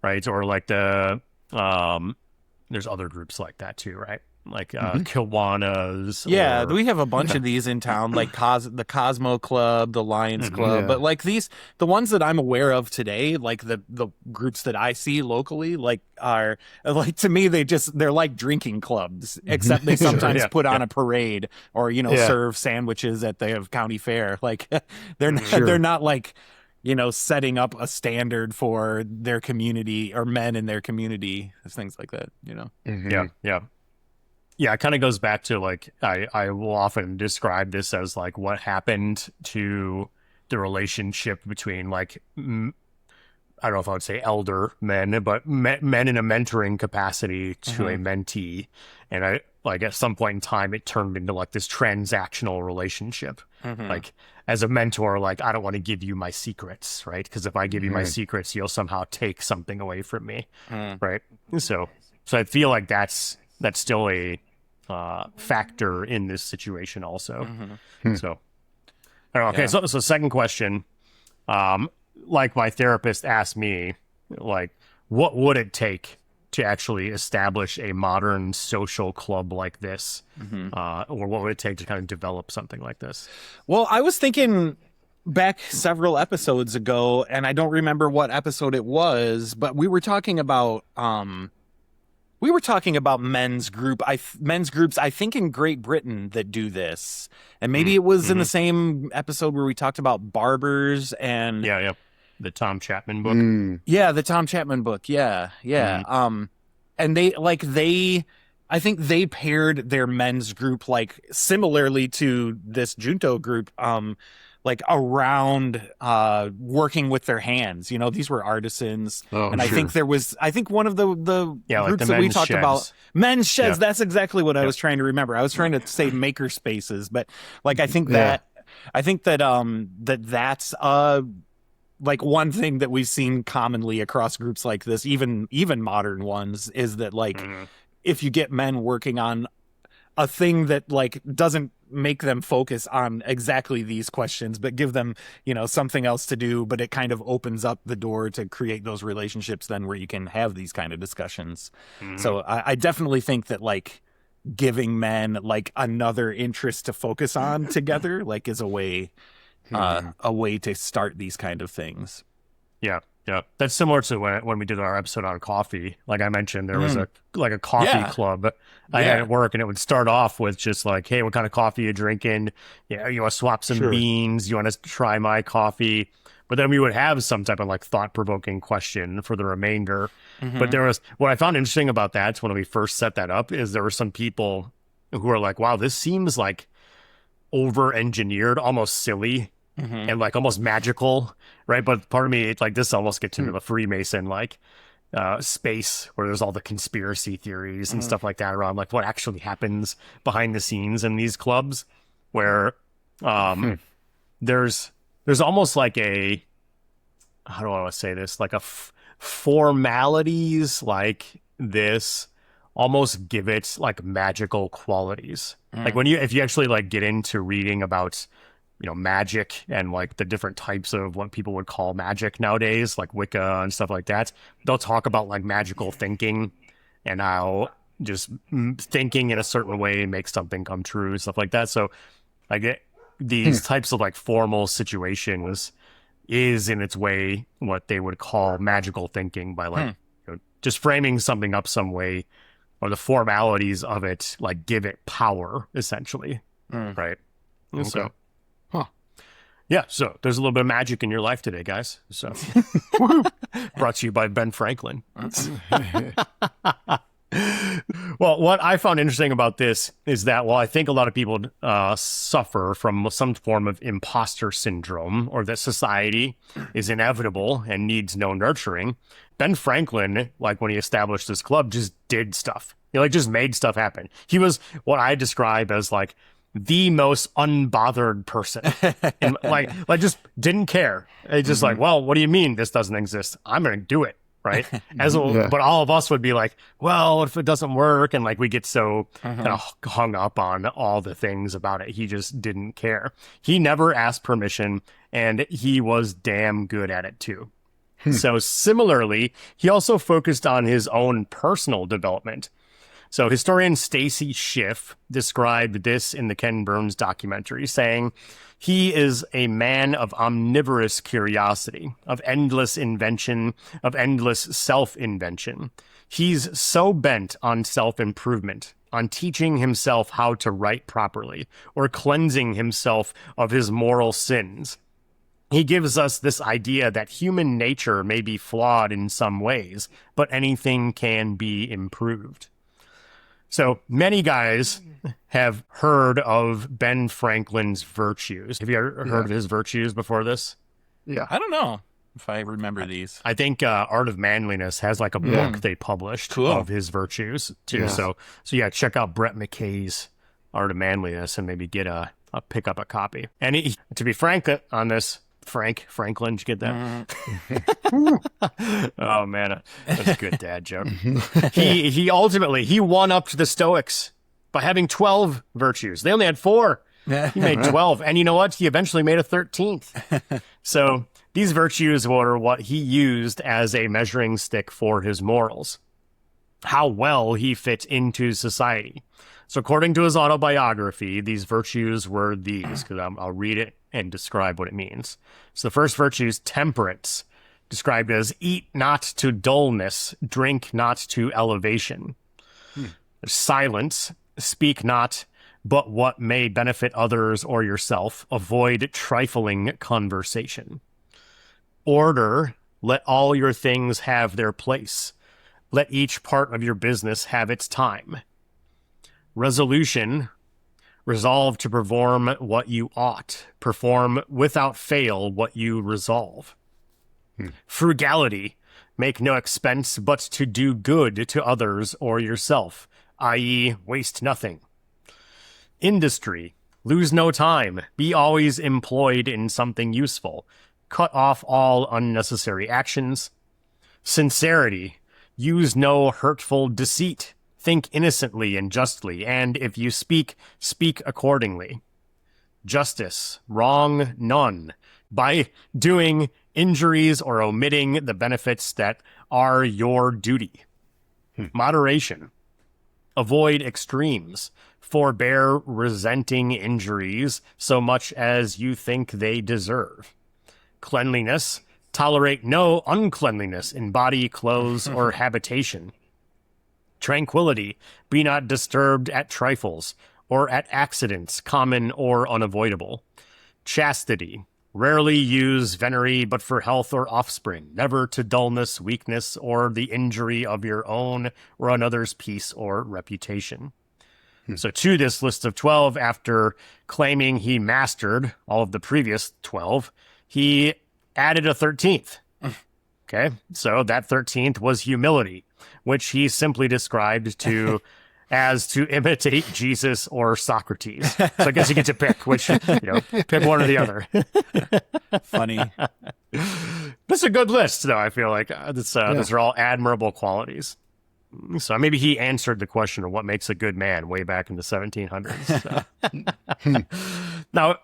Right? Or like there's other groups like that too, right? Like Kiwanis. Yeah, we have a bunch of these in town, like the Cosmo Club, the Lions Club. But like the ones that I'm aware of today, like the groups that I see locally, like are like, to me, they're like drinking clubs, except they sometimes put on a parade or, serve sandwiches at the county fair. Like they're not like, setting up a standard for their community or men in their community, things like that, Yeah, it kind of goes back to like, I will often describe this as like what happened to the relationship between like, I don't know if I would say elder men, but men in a mentoring capacity to a mentee. And I like at some point in time, it turned into like this transactional relationship. Like as a mentor, like, I don't want to give you my secrets, right? Because if I give you my secrets, you'll somehow take something away from me, right? So I feel like that's still a factor in this situation also. So, I don't know. Okay, so second question, like my therapist asked me, like, what would it take to actually establish a modern social club like this? Or what would it take to kind of develop something like this? Well, I was thinking back several episodes ago, and I don't remember what episode it was, but we were talking about men's groups, I think in Great Britain that do this. And maybe it was in the same episode where we talked about barbers and the Tom Chapman book. Yeah, the Tom Chapman book. Yeah. And I think they paired their men's group like similarly to this Junto group, like around working with their hands. These were artisans. I think one of the groups that we talked about, men's sheds. That's exactly what I was trying to remember. I was trying to say maker spaces, but like I think that's like one thing that we've seen commonly across groups like this, even modern ones, is that like if you get men working on a thing that like doesn't make them focus on exactly these questions, but give them, you know, something else to do, but it kind of opens up the door to create those relationships then where you can have these kind of discussions. So I definitely think that like giving men like another interest to focus on together, like is a way to start these kind of things. Yeah. That's similar to when we did our episode on coffee. Like I mentioned, there was a coffee club I had at work, and it would start off with just like, hey, what kind of coffee you drinking? Yeah, you want to swap some beans? You want to try my coffee? But then we would have some type of like thought-provoking question for the remainder. But there was, what I found interesting about that when we first set that up is there were some people who were like, wow, this seems like over-engineered, almost silly. And like almost magical, right? But part of me, it's like this almost gets into the Freemason like space where there's all the conspiracy theories and stuff like that around like what actually happens behind the scenes in these clubs, where there's almost like a, how do I want to say this, like a formalities like this almost give it like magical qualities. Like if you actually like get into reading about, you know, magic and like the different types of what people would call magic nowadays, like Wicca and stuff like that, they'll talk about like magical thinking and how just thinking in a certain way makes something come true, stuff like that. So I get these types of like formal situations is in its way what they would call magical thinking by like you know, just framing something up some way, or the formalities of it like give it power essentially, right? Okay. So yeah, so there's a little bit of magic in your life today, guys. So brought to you by Ben Franklin. Well, what I found interesting about this is that while I think a lot of people suffer from some form of imposter syndrome, or that society is inevitable and needs no nurturing, Ben Franklin, like when he established this club, just did stuff. He like just made stuff happen. He was what I describe as like the most unbothered person, and like just didn't care. It's just like, well, what do you mean this doesn't exist? I'm going to do it. Right. But all of us would be like, well, what if it doesn't work? And like, we get so kind of hung up on all the things about it. He just didn't care. He never asked permission, and he was damn good at it too. So similarly, he also focused on his own personal development. So historian Stacy Schiff described this in the Ken Burns documentary, saying, he is a man of omnivorous curiosity, of endless invention, of endless self-invention. He's so bent on self-improvement, on teaching himself how to write properly, or cleansing himself of his moral sins. He gives us this idea that human nature may be flawed in some ways, but anything can be improved. So many guys have heard of Ben Franklin's virtues. Have you ever heard of his virtues before this? Yeah. I don't know if I remember these. I think Art of Manliness has like a book they published of his virtues too. Yeah. So yeah, check out Brett McKay's Art of Manliness and maybe get pick up a copy. And to be frank on this, Franklin, did you get that? Oh man, that's a good dad joke. He ultimately won up to the Stoics by having 12 virtues. They only had 4. He made 12, and you know what? He eventually made a 13th. So these virtues were what he used as a measuring stick for his morals, how well he fit into society. So according to his autobiography, these virtues were these, because I'll read it and describe what it means. So the first virtue is temperance, described as eat not to dullness, drink not to elevation. Silence, speak not but what may benefit others or yourself, avoid trifling conversation. Order, let all your things have their place. Let each part of your business have its time. Resolution, resolve to perform what you ought. Perform without fail what you resolve. Frugality, make no expense but to do good to others or yourself, i.e., waste nothing. Industry, lose no time. Be always employed in something useful. cut off all unnecessary actions. Sincerity, use no hurtful deceit. Think innocently and justly, and if you speak, speak accordingly. Justice, wrong none, by doing injuries or omitting the benefits that are your duty. Moderation, avoid extremes, forbear resenting injuries so much as you think they deserve. Cleanliness, tolerate no uncleanliness in body, clothes, or habitation. Tranquility, be not disturbed at trifles, or at accidents, common or unavoidable. Chastity, rarely use venery but for health or offspring, never to dullness, weakness, or the injury of your own or another's peace or reputation. So to this list of 12, after claiming he mastered all of the previous 12, he added a 13th. Okay, so that 13th was humility, which he simply described as to imitate Jesus or Socrates. So I guess you get to pick which, pick one or the other. Funny. That's a good list, though. I feel like those are all admirable qualities. So maybe he answered the question of what makes a good man way back in the 1700s. So. Now,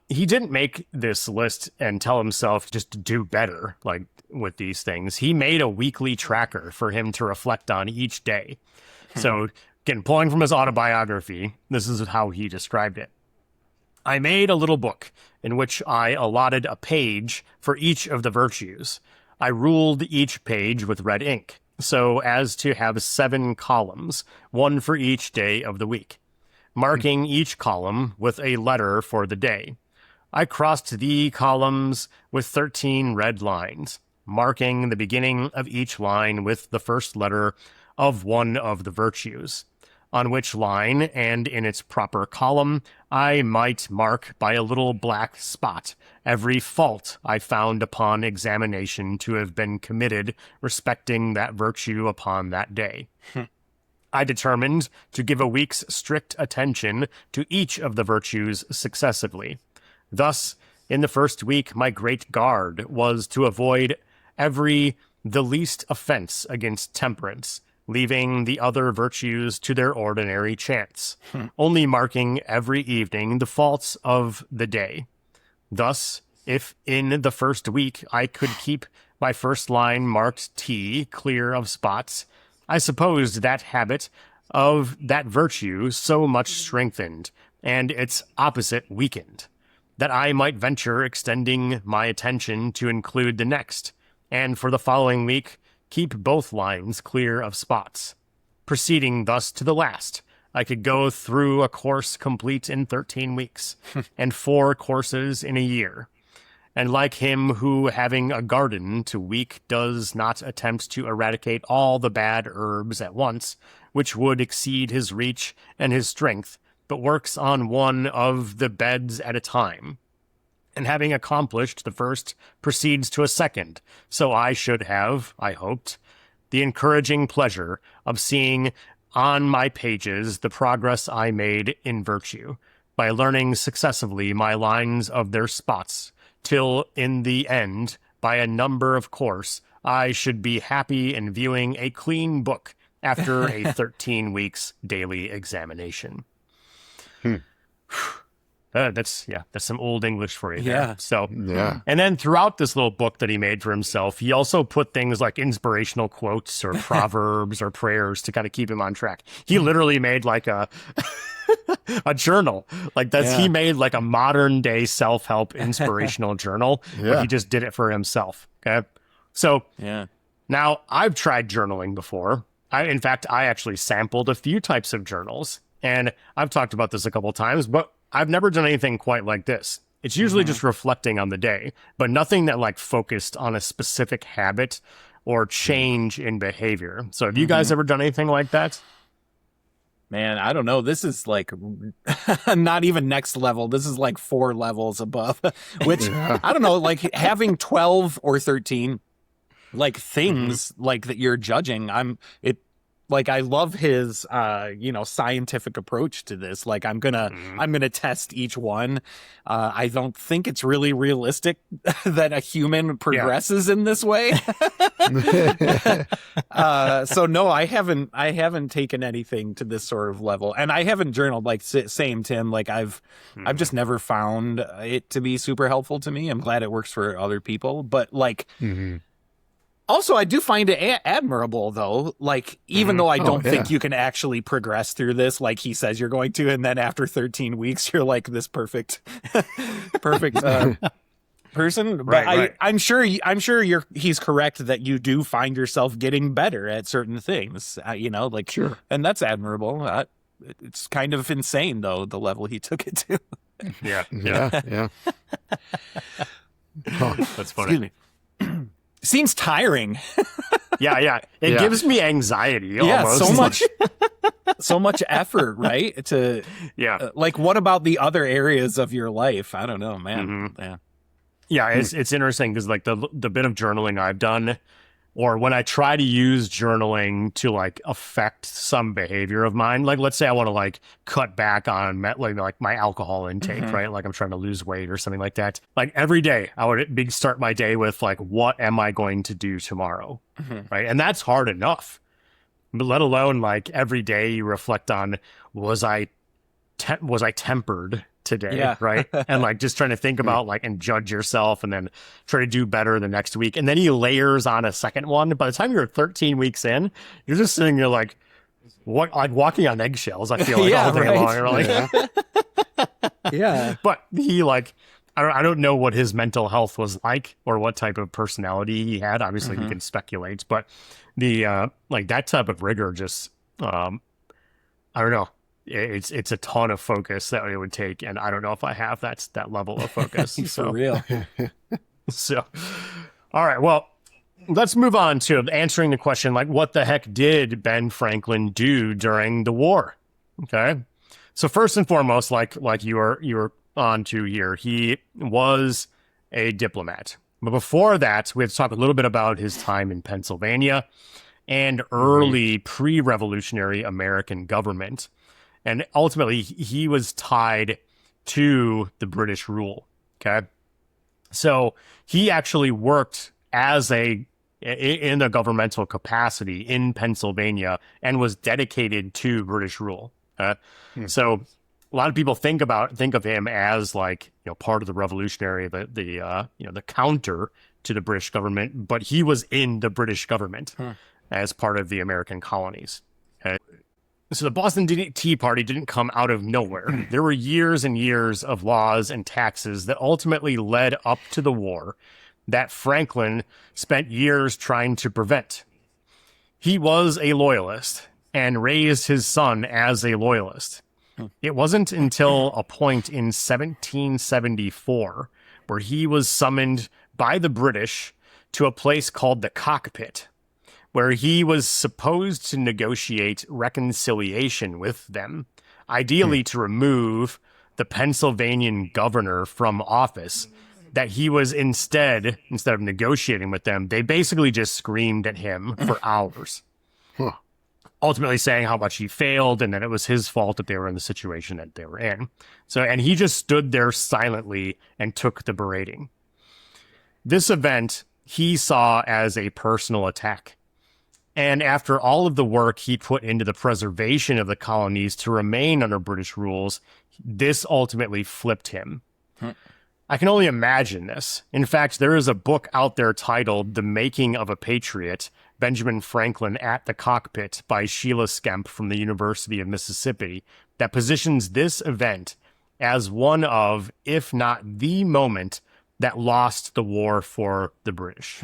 he didn't make this list and tell himself just to do better, like with these things. He made a weekly tracker for him to reflect on each day. So, again, pulling from his autobiography, this is how he described it. I made a little book in which I allotted a page for each of the virtues. I ruled each page with red ink, so as to have 7 columns, one for each day of the week, marking each column with a letter for the day. I crossed the columns with 13 red lines, marking the beginning of each line with the first letter of one of the virtues, on which line and in its proper column I might mark by a little black spot every fault I found upon examination to have been committed respecting that virtue upon that day. I determined to give a week's strict attention to each of the virtues successively. Thus, in the first week, my great guard was to avoid the least offense against temperance, leaving the other virtues to their ordinary chance, only marking every evening the faults of the day. Thus, if in the first week I could keep my first line marked T, clear of spots, I supposed that habit of that virtue so much strengthened, and its opposite weakened, that I might venture extending my attention to include the next, and for the following week keep both lines clear of spots. Proceeding thus to the last, I could go through a course complete in 13 weeks, and 4 courses in a year. And like him who, having a garden to week, does not attempt to eradicate all the bad herbs at once, which would exceed his reach and his strength, but works on one of the beds at a time, and having accomplished the first, proceeds to a second, so I should have, I hoped, the encouraging pleasure of seeing on my pages the progress I made in virtue, by learning successively my lines of their spots, till in the end, by a number of course, I should be happy in viewing a clean book after a 13 weeks daily examination. That's some old English for you. Yeah. So, and then throughout this little book that he made for himself, he also put things like inspirational quotes or proverbs or prayers to kind of keep him on track. He literally made like a journal. Like he made like a modern day self-help inspirational journal, but he just did it for himself. Okay. So now I've tried journaling before. In fact, I actually sampled a few types of journals, and I've talked about this a couple of times, but I've never done anything quite like this. It's usually just reflecting on the day, but nothing that like focused on a specific habit or change in behavior. So have you guys ever done anything like that? Man, I don't know. This is like not even next level. This is like 4 levels above, which I don't know, like having 12 or 13 like things like that you're judging. Like, I love his, scientific approach to this. Like, I'm gonna test each one. I don't think it's really realistic that a human progresses in this way. So no, I haven't taken anything to this sort of level, and I haven't journaled. Like, same Tim. Like, I've just never found it to be super helpful to me. I'm glad it works for other people, but like. Also, I do find it admirable, though. Like, even though I don't think you can actually progress through this, like he says you're going to, and then after 13 weeks, you're like this perfect person. But Right. I'm sure he's correct that you do find yourself getting better at certain things. Sure. And that's admirable. It's kind of insane, though, the level he took it to. Yeah. That's funny. Excuse me. Seems tiring. It gives me anxiety Yeah, almost. so much effort, right? To like, what about the other areas of your life? I don't know, man. It's interesting because like the bit of journaling I've done, or when I try to use journaling to like affect some behavior of mine, like let's say I want to like cut back on like my alcohol intake, right? Like I'm trying to lose weight or something like that. Like every day I would start my day with like, what am I going to do tomorrow? Right. And that's hard enough, but let alone like every day you reflect on, was I tempered today, right? And like just trying to think about like and judge yourself and then try to do better the next week. And then he layers on a second one. By the time you're 13 weeks in, you're just sitting there like walking on eggshells, I feel like all day long. Like, But he like, I don't know what his mental health was like or what type of personality he had. Obviously we can speculate, but the like that type of rigor just I don't know. It's a ton of focus that it would take, and I don't know if I have that level of focus. For real. So, all right. Well, let's move on to answering the question, like, what the heck did Ben Franklin do during the war? Okay. So first and foremost, like you were on to here, he was a diplomat. But before that, we have to talk a little bit about his time in Pennsylvania and early pre-revolutionary American government. And ultimately, he was tied to the British rule, okay? So he actually worked in a governmental capacity in Pennsylvania and was dedicated to British rule. So a lot of people think of him as like, part of the revolutionary, the counter to the British government, but he was in the British government as part of the American colonies. Okay? So the Boston Tea Party didn't come out of nowhere. There were years and years of laws and taxes that ultimately led up to the war that Franklin spent years trying to prevent. He was a loyalist and raised his son as a loyalist. It wasn't until a point in 1774 where he was summoned by the British to a place called the Cockpit, where he was supposed to negotiate reconciliation with them, ideally to remove the Pennsylvanian governor from office. That he was instead of negotiating with them, they basically just screamed at him for hours, ultimately saying how much he failed and that it was his fault that they were in the situation that they were in. So, and he just stood there silently and took the berating. This event he saw as a personal attack. And after all of the work he put into the preservation of the colonies to remain under British rules, this ultimately flipped him. I can only imagine this. In fact, there is a book out there titled The Making of a Patriot, Benjamin Franklin at the Cockpit by Sheila Skemp from the University of Mississippi, that positions this event as one of, if not the moment, that lost the war for the British.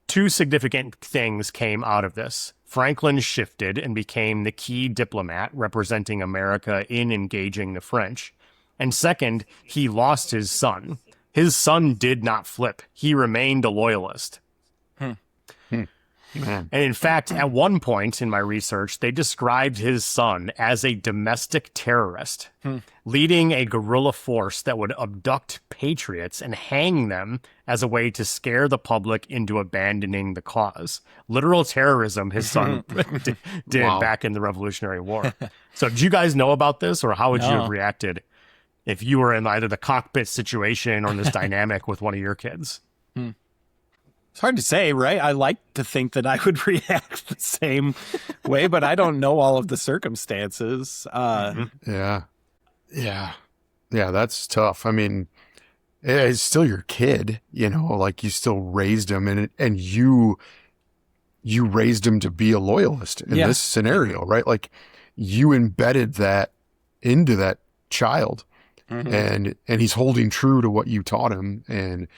Two significant things came out of this. Franklin shifted and became the key diplomat representing America in engaging the French. And second, he lost his son. His son did not flip. He remained a loyalist. Man. And in fact, at one point in my research, they described his son as a domestic terrorist, leading a guerrilla force that would abduct patriots and hang them as a way to scare the public into abandoning the cause. Literal terrorism his son did back in the Revolutionary War. So did you guys know about this, or how would you have reacted if you were in either the cockpit situation or this dynamic with one of your kids? It's hard to say, right? I like to think that I would react the same way, but I don't know all of the circumstances. Yeah. That's tough. I mean, it's still your kid, you know, like you still raised him, and you raised him to be a loyalist in this scenario, right? Like you embedded that into that child, and he's holding true to what you taught him, and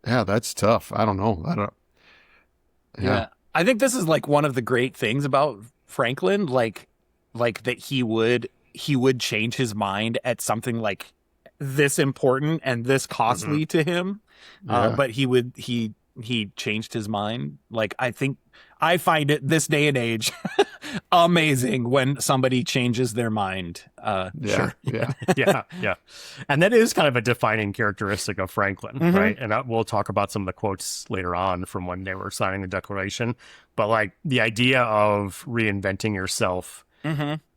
yeah, that's tough. I don't know. Yeah. I think this is like one of the great things about Franklin, like that he would change his mind at something like this important and this costly to him. But he changed his mind. Like, I find it this day and age amazing when somebody changes their mind. Sure. Yeah. And that is kind of a defining characteristic of Franklin, right? And we'll talk about some of the quotes later on from when they were signing the Declaration. But like the idea of reinventing yourself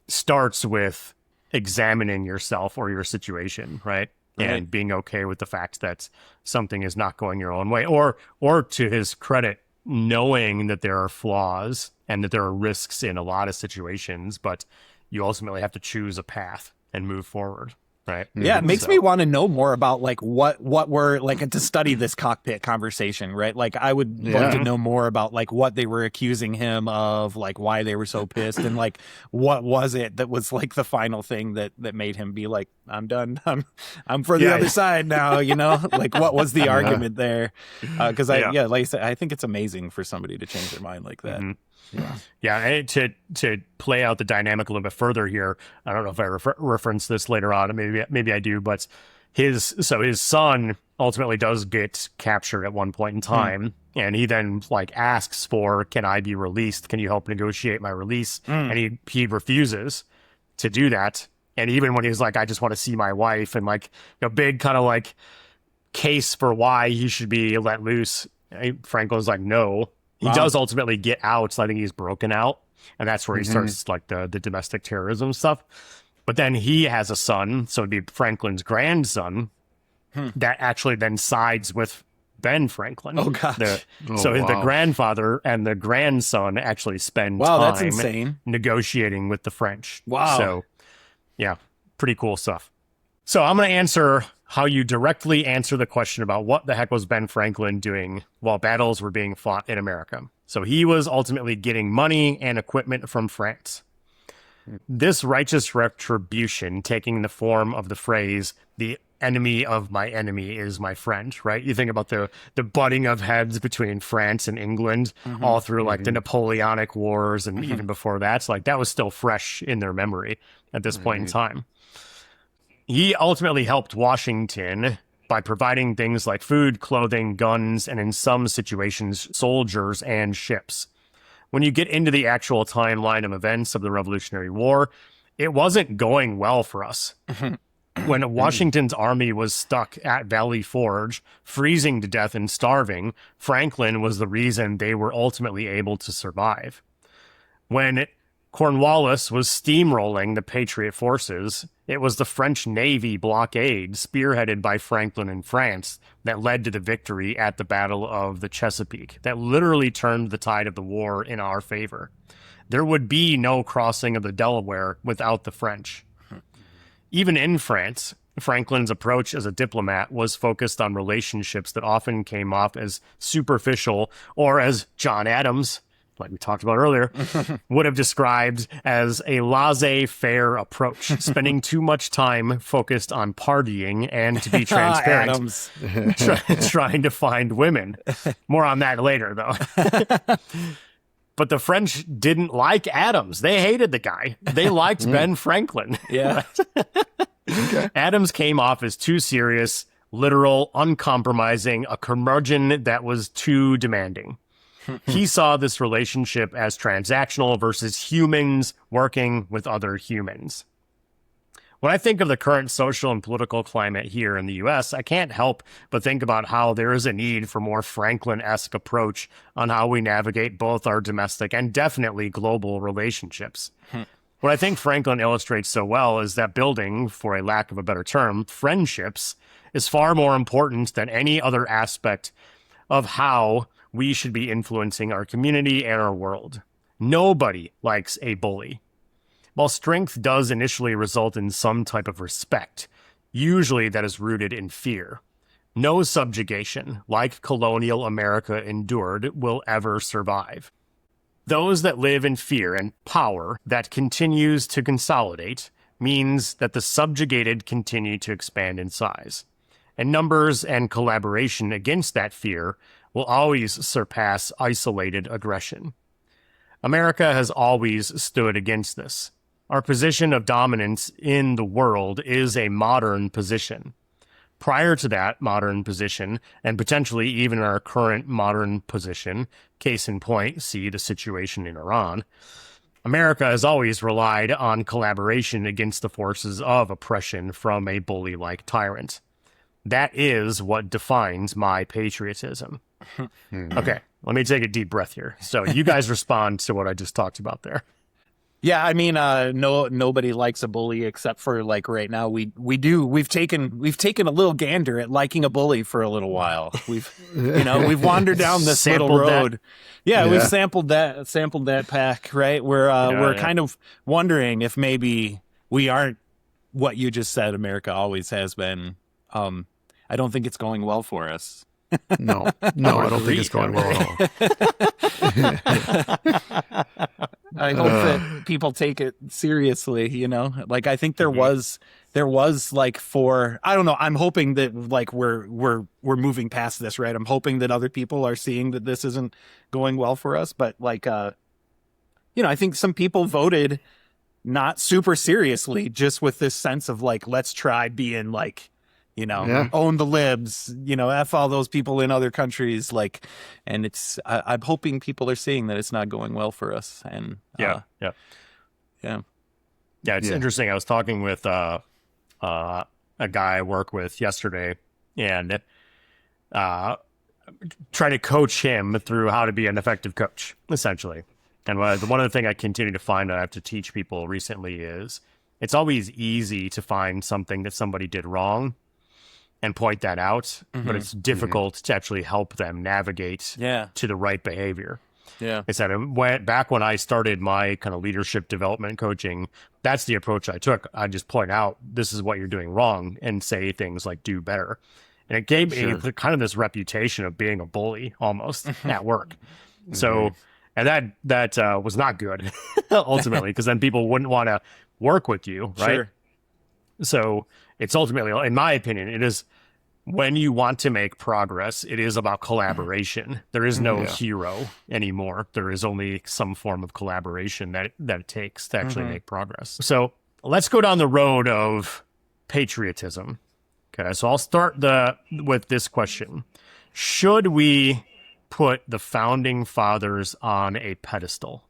starts with examining yourself or your situation, right? And being okay with the fact that something is not going your own way, or to his credit, knowing that there are flaws and that there are risks in a lot of situations, but you ultimately have to choose a path and move forward, right? Yeah, it makes me want to know more about like what were like to study this cockpit conversation, right? Like I would love to know more about like what they were accusing him of, like why they were so pissed, and like what was it that was like the final thing that made him be like, I'm done. I'm for the other side now, you know? Like what was the argument there? Because like I said, I think it's amazing for somebody to change their mind like that. Yeah, and to play out the dynamic a little bit further here, I don't know if I reference this later on, maybe I do, but his son ultimately does get captured at one point in time, and he then like asks for, can I be released? Can you help negotiate my release? And he refuses to do that. And even when he's like, I just want to see my wife, and like a big kind of like case for why he should be let loose, Franklin's like, no. He does ultimately get out, so I think he's broken out, and that's where he starts like the domestic terrorism stuff. But then he has a son, so it'd be Franklin's grandson, that actually then sides with Ben Franklin. Oh gosh! The grandfather and the grandson actually spend time that's insane. Negotiating with the French. Wow! So yeah, pretty cool stuff. So I'm going to answer how you directly answer the question about what the heck was Ben Franklin doing while battles were being fought in America. So he was ultimately getting money and equipment from France. This righteous retribution taking the form of the phrase, the enemy of my enemy is my friend, right? You think about the butting of heads between France and England all through like the Napoleonic Wars and even before that. So like that was still fresh in their memory at this point in time. He ultimately helped Washington by providing things like food, clothing, guns, and in some situations, soldiers and ships. When you get into the actual timeline of events of the Revolutionary War, it wasn't going well for us. When Washington's army was stuck at Valley Forge, freezing to death and starving, Franklin was the reason they were ultimately able to survive. When Cornwallis was steamrolling the Patriot forces, it was the French Navy blockade, spearheaded by Franklin in France, that led to the victory at the Battle of the Chesapeake, that literally turned the tide of the war in our favor. There would be no crossing of the Delaware without the French. Even in France, Franklin's approach as a diplomat was focused on relationships that often came off as superficial, or as John Adams, like we talked about earlier, would have described as a laissez-faire approach, spending too much time focused on partying and, to be transparent, trying to find women. More on that later, though. But the French didn't like Adams. They hated the guy. They liked Ben Franklin. Yeah. Adams came off as too serious, literal, uncompromising, a curmudgeon that was too demanding. He saw this relationship as transactional versus humans working with other humans. When I think of the current social and political climate here in the U.S., I can't help but think about how there is a need for more Franklin-esque approach on how we navigate both our domestic and definitely global relationships. What I think Franklin illustrates so well is that building, for a lack of a better term, friendships is far more important than any other aspect of how we should be influencing our community and our world. Nobody likes a bully. While strength does initially result in some type of respect, usually that is rooted in fear. No subjugation, like colonial America endured, will ever survive. Those that live in fear and power that continues to consolidate means that the subjugated continue to expand in size. And numbers and collaboration against that fear will always surpass isolated aggression. America has always stood against this. Our position of dominance in the world is a modern position. Prior to that modern position, and potentially even our current modern position, case in point, see the situation in Iran, America has always relied on collaboration against the forces of oppression from a bully-like tyrant. That is what defines my patriotism. Okay, let me take a deep breath here. So you guys respond to what I just talked about there. Yeah, I mean, nobody likes a bully except for like right now. We've taken a little gander at liking a bully for a little while. We've wandered down this little road. Yeah, we've sampled that pack, right? We're kind of wondering if maybe we aren't what you just said. America always has been. I don't think it's going well for us. No, I don't think it's going well at all. I hope that people take it seriously, like I think there was like I don't know. I'm hoping that like we're moving past this, right? I'm hoping that other people are seeing that this isn't going well for us. But like, I think some people voted not super seriously, just with this sense of like, let's try being like, own the libs, F all those people in other countries. Like, and I'm hoping people are seeing that it's not going well for us. And Yeah, it's interesting. I was talking with a guy I work with yesterday and try to coach him through how to be an effective coach, essentially. And one of the things I continue to find I have to teach people recently is it's always easy to find something that somebody did wrong and point that out, but it's difficult to actually help them navigate to the right behavior. Yeah. I said, back when I started my kind of leadership development coaching, that's the approach I took. I just point out, this is what you're doing wrong and say things like, do better. And it gave me kind of this reputation of being a bully almost at work. So, and that was not good ultimately, because then people wouldn't want to work with you, right? Sure. So it's ultimately, in my opinion, it is when you want to make progress, it is about collaboration. There is no hero anymore. There is only some form of collaboration that it takes to actually make progress. So let's go down the road of patriotism. Okay, so I'll start with this question. Should we put the founding fathers on a pedestal?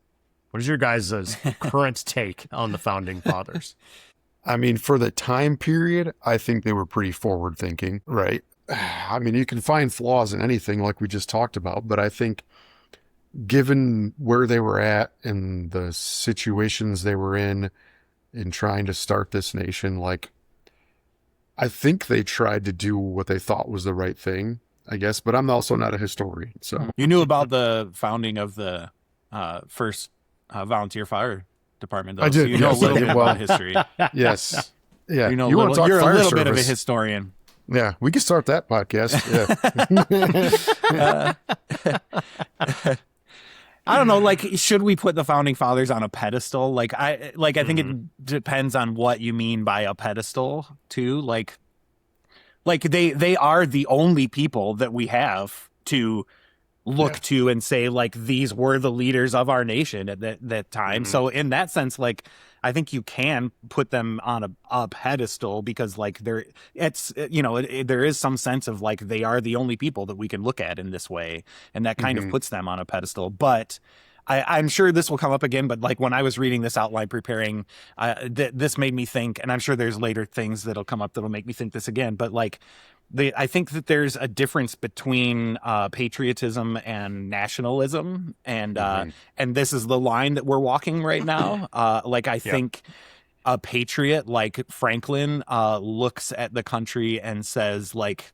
What is your guys' current take on the founding fathers? I mean, for the time period, I think they were pretty forward thinking, right? I mean, you can find flaws in anything like we just talked about, but I think given where they were at and the situations they were in trying to start this nation, like, I think they tried to do what they thought was the right thing, I guess, but I'm also not a historian. So you knew about the founding of the first volunteer fire department, though. I did. So you know a little bit about history. Yes. Yeah. You know, want to talk you're a fire little service. bit of a historian. Yeah, we can start that podcast. Yeah. I don't know, like, should we put the founding fathers on a pedestal? I think it depends on what you mean by a pedestal too. Like they are the only people that we have to look to and say, like, these were the leaders of our nation at that time. So in that sense, like, I think you can put them on a pedestal because, like, there is some sense of, like, they are the only people that we can look at in this way, and that kind of puts them on a pedestal. But I'm sure this will come up again, but, like, when I was reading this outline preparing, this made me think, and I'm sure there's later things that'll come up that'll make me think this again, but, like, I think that there's a difference between patriotism and nationalism, and this is the line that we're walking right now. I think a patriot like Franklin looks at the country and says, like,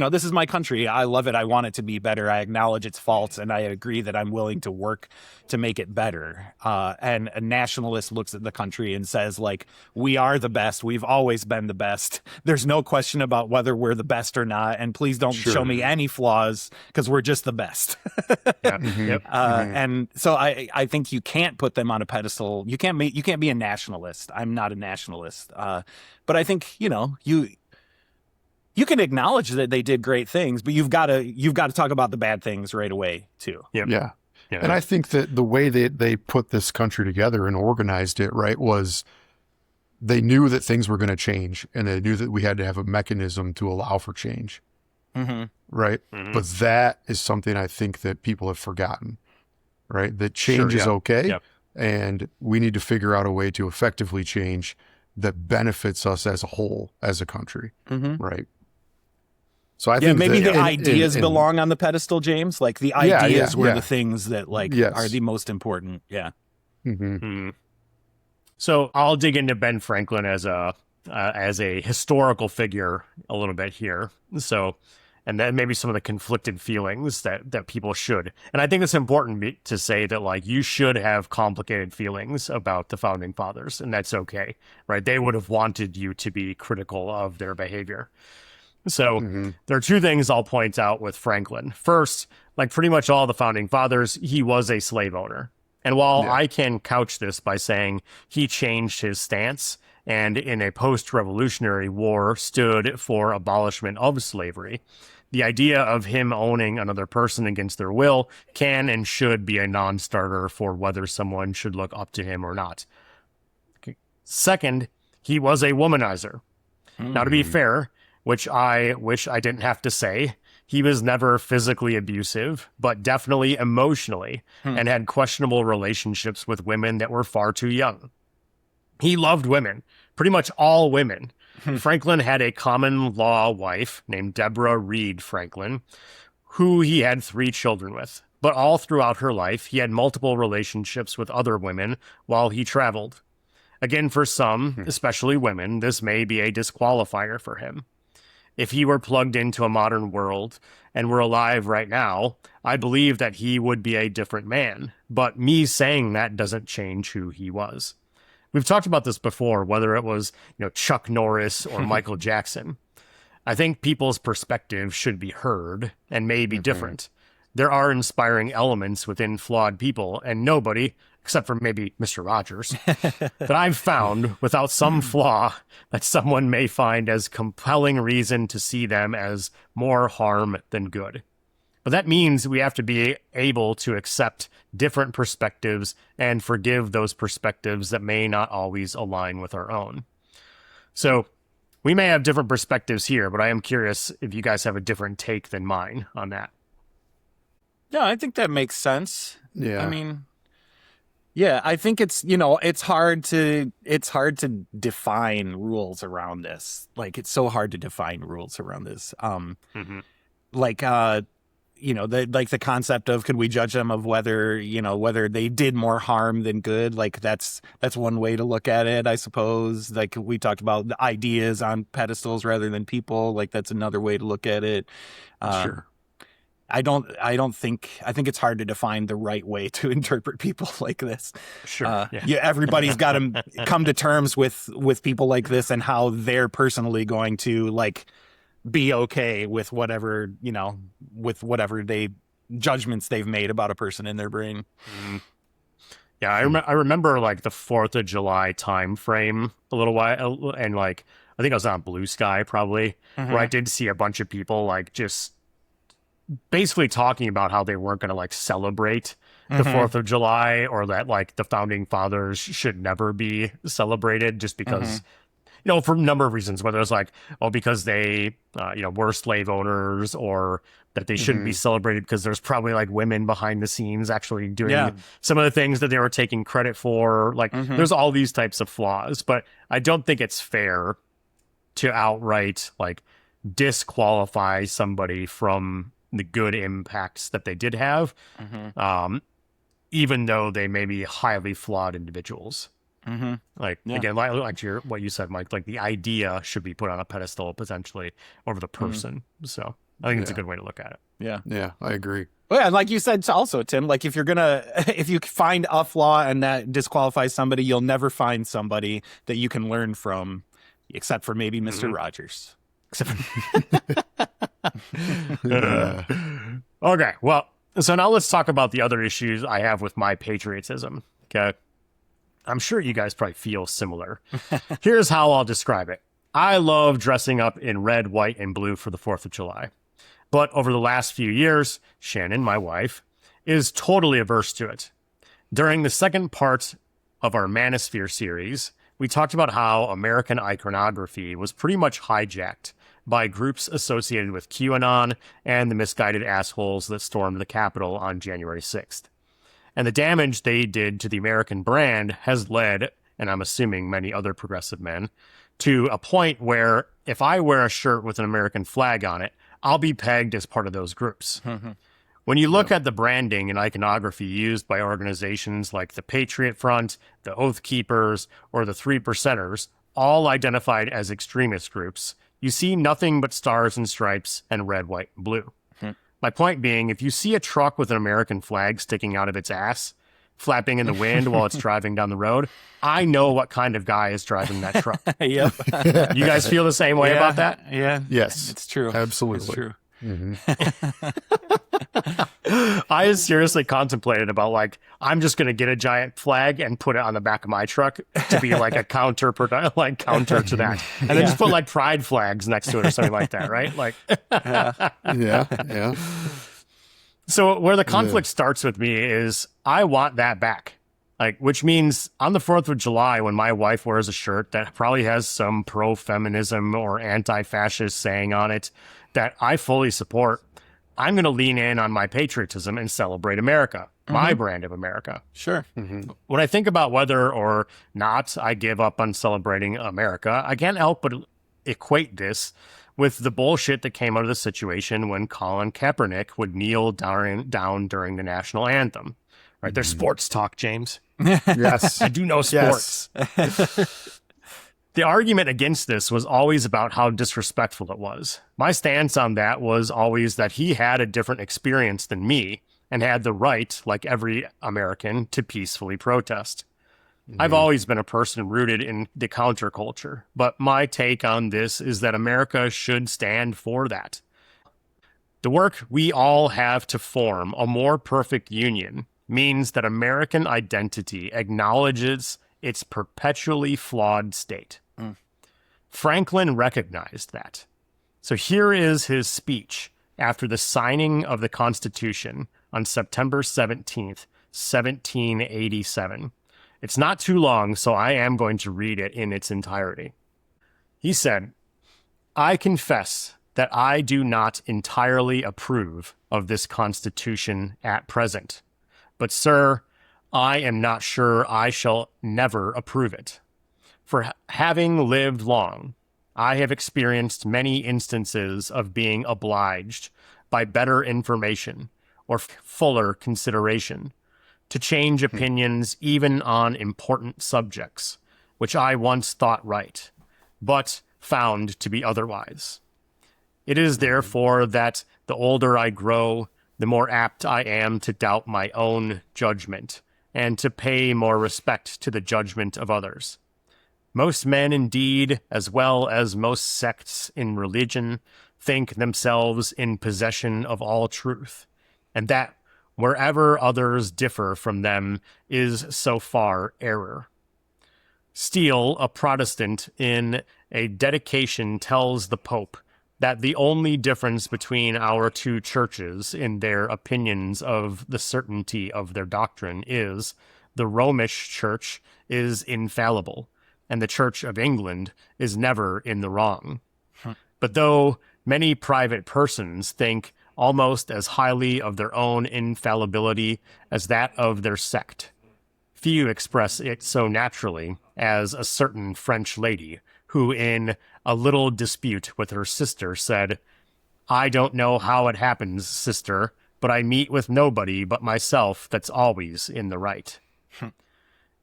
this is my country. I love it. I want it to be better. I acknowledge its faults, and I agree that I'm willing to work to make it better. And a nationalist looks at the country and says, like, we are the best. We've always been the best. There's no question about whether we're the best or not. And please don't show me any flaws because we're just the best. And so I think you can't put them on a pedestal. You can't be a nationalist. I'm not a nationalist. But I think, you can acknowledge that they did great things, but you've got to talk about the bad things right away too. Yeah. And I think that the way that they put this country together and organized it, right, was they knew that things were going to change, and they knew that we had to have a mechanism to allow for change. Right. But that is something I think that people have forgotten, right? That change is okay. And we need to figure out a way to effectively change that benefits us as a whole, as a country. Right. So I think maybe the ideas belong on the pedestal, James. Like, the ideas were the things that, like, are the most important. Yeah. So I'll dig into Ben Franklin as a historical figure a little bit here. So, and then maybe some of the conflicted feelings that people should. And I think it's important to say that, like, you should have complicated feelings about the founding fathers, and that's okay, right? They would have wanted you to be critical of their behavior. So there are two things I'll point out with Franklin. First, like pretty much all the founding fathers, he was a slave owner. And while I can couch this by saying he changed his stance and in a post-revolutionary war stood for abolishment of slavery, the idea of him owning another person against their will can and should be a non-starter for whether someone should look up to him or not. Second, he was a womanizer. Now, to be fair, which I wish I didn't have to say, he was never physically abusive, but definitely emotionally, and had questionable relationships with women that were far too young. He loved women, pretty much all women. Franklin had a common law wife named Deborah Reed Franklin, who he had 3 children with. But all throughout her life, he had multiple relationships with other women while he traveled. Again, for some, especially women, this may be a disqualifier for him. If he were plugged into a modern world and were alive right now, I believe that he would be a different man. But me saying that doesn't change who he was. We've talked about this before, whether it was, Chuck Norris or Michael Jackson. I think people's perspectives should be heard and may be different. There are inspiring elements within flawed people, and nobody, except for maybe Mr. Rogers, that I've found without some flaw that someone may find as compelling reason to see them as more harm than good. But that means we have to be able to accept different perspectives and forgive those perspectives that may not always align with our own. So we may have different perspectives here, but I am curious if you guys have a different take than mine on that. Yeah, I think that makes sense. Yeah. I mean, yeah, I think it's hard to define rules around this. Like, it's so hard to define rules around this. The concept of, could we judge them of whether they did more harm than good? Like, that's one way to look at it, I suppose. Like, we talked about the ideas on pedestals rather than people. Like, that's another way to look at it. Sure. I think it's hard to define the right way to interpret people like this. Sure. Everybody's got to come to terms with people like this and how they're personally going to, like, be okay with whatever, judgments they've made about a person in their brain. Yeah, I remember like the 4th of July time frame a little while, and like I think I was on Blue Sky probably, where I did see a bunch of people like just basically talking about how they weren't going to like celebrate the 4th of July, or that like the founding fathers should never be celebrated just because, for a number of reasons, whether it's like, because they, were slave owners, or that they shouldn't be celebrated because there's probably like women behind the scenes actually doing some of the things that they were taking credit for. Like there's all these types of flaws, but I don't think it's fair to outright like disqualify somebody from the good impacts that they did have, even though they may be highly flawed individuals. Like again, like what you said, Mike, like the idea should be put on a pedestal potentially over the person. So I think it's a good way to look at it. Yeah, I agree. Well, yeah, and like you said also, Tim, like if you find a flaw and that disqualifies somebody, you'll never find somebody that you can learn from, except for maybe Mr. Rogers. Okay, well, so now let's talk about the other issues I have with my patriotism. Okay. I'm sure you guys probably feel similar. Here's how I'll describe it. I love dressing up in red, white, and blue for the 4th of July. But over the last few years, Shannon, my wife, is totally averse to it. During the second part of our Manosphere series, we talked about how American iconography was pretty much hijacked by groups associated with QAnon and the misguided assholes that stormed the Capitol on January 6th. And the damage they did to the American brand has led, and I'm assuming many other progressive men, to a point where if I wear a shirt with an American flag on it, I'll be pegged as part of those groups. When you look at the branding and iconography used by organizations like the Patriot Front, the Oath Keepers, or the Three Percenters, all identified as extremist groups, you see nothing but stars and stripes and red, white, and blue. My point being, if you see a truck with an American flag sticking out of its ass, flapping in the wind while it's driving down the road, I know what kind of guy is driving that truck. Yep. You guys feel the same way about that? Yeah. Yes. It's true. Absolutely. It's true. I seriously contemplated about like, I'm just going to get a giant flag and put it on the back of my truck to be like a counter to that. And then just put like pride flags next to it or something like that. Right. Like, yeah. So where the conflict starts with me is I want that back. Like, which means on the 4th of July, when my wife wears a shirt that probably has some pro-feminism or anti-fascist saying on it that I fully support, I'm going to lean in on my patriotism and celebrate America, my brand of America. Sure. When I think about whether or not I give up on celebrating America, I can't help but equate this with the bullshit that came out of the situation when Colin Kaepernick would kneel down during the national anthem. Right? There's sports talk, James. Yes. I do know sports. Yes. The argument against this was always about how disrespectful it was. My stance on that was always that he had a different experience than me and had the right, like every American, to peacefully protest. I've always been a person rooted in the counterculture, but my take on this is that America should stand for that. The work we all have to form a more perfect union means that American identity acknowledges its perpetually flawed state. Franklin recognized that. So here is his speech after the signing of the Constitution on September 17th, 1787. It's not too long, so I am going to read it in its entirety. He said, "I confess that I do not entirely approve of this Constitution at present. But, sir, I am not sure I shall never approve it. For having lived long, I have experienced many instances of being obliged, by better information or fuller consideration, to change opinions even on important subjects, which I once thought right, but found to be otherwise. It is therefore that the older I grow, the more apt I am to doubt my own judgment, and to pay more respect to the judgment of others. Most men, indeed, as well as most sects in religion, think themselves in possession of all truth, and that wherever others differ from them is so far error. Steele, a Protestant, in a dedication tells the Pope that the only difference between our two churches in their opinions of the certainty of their doctrine is the Romish Church is infallible, and the Church of England is never in the wrong. But though many private persons think almost as highly of their own infallibility as that of their sect, few express it so naturally as a certain French lady who, in a little dispute with her sister, said, "I don't know how it happens, sister, but I meet with nobody but myself that's always in the right."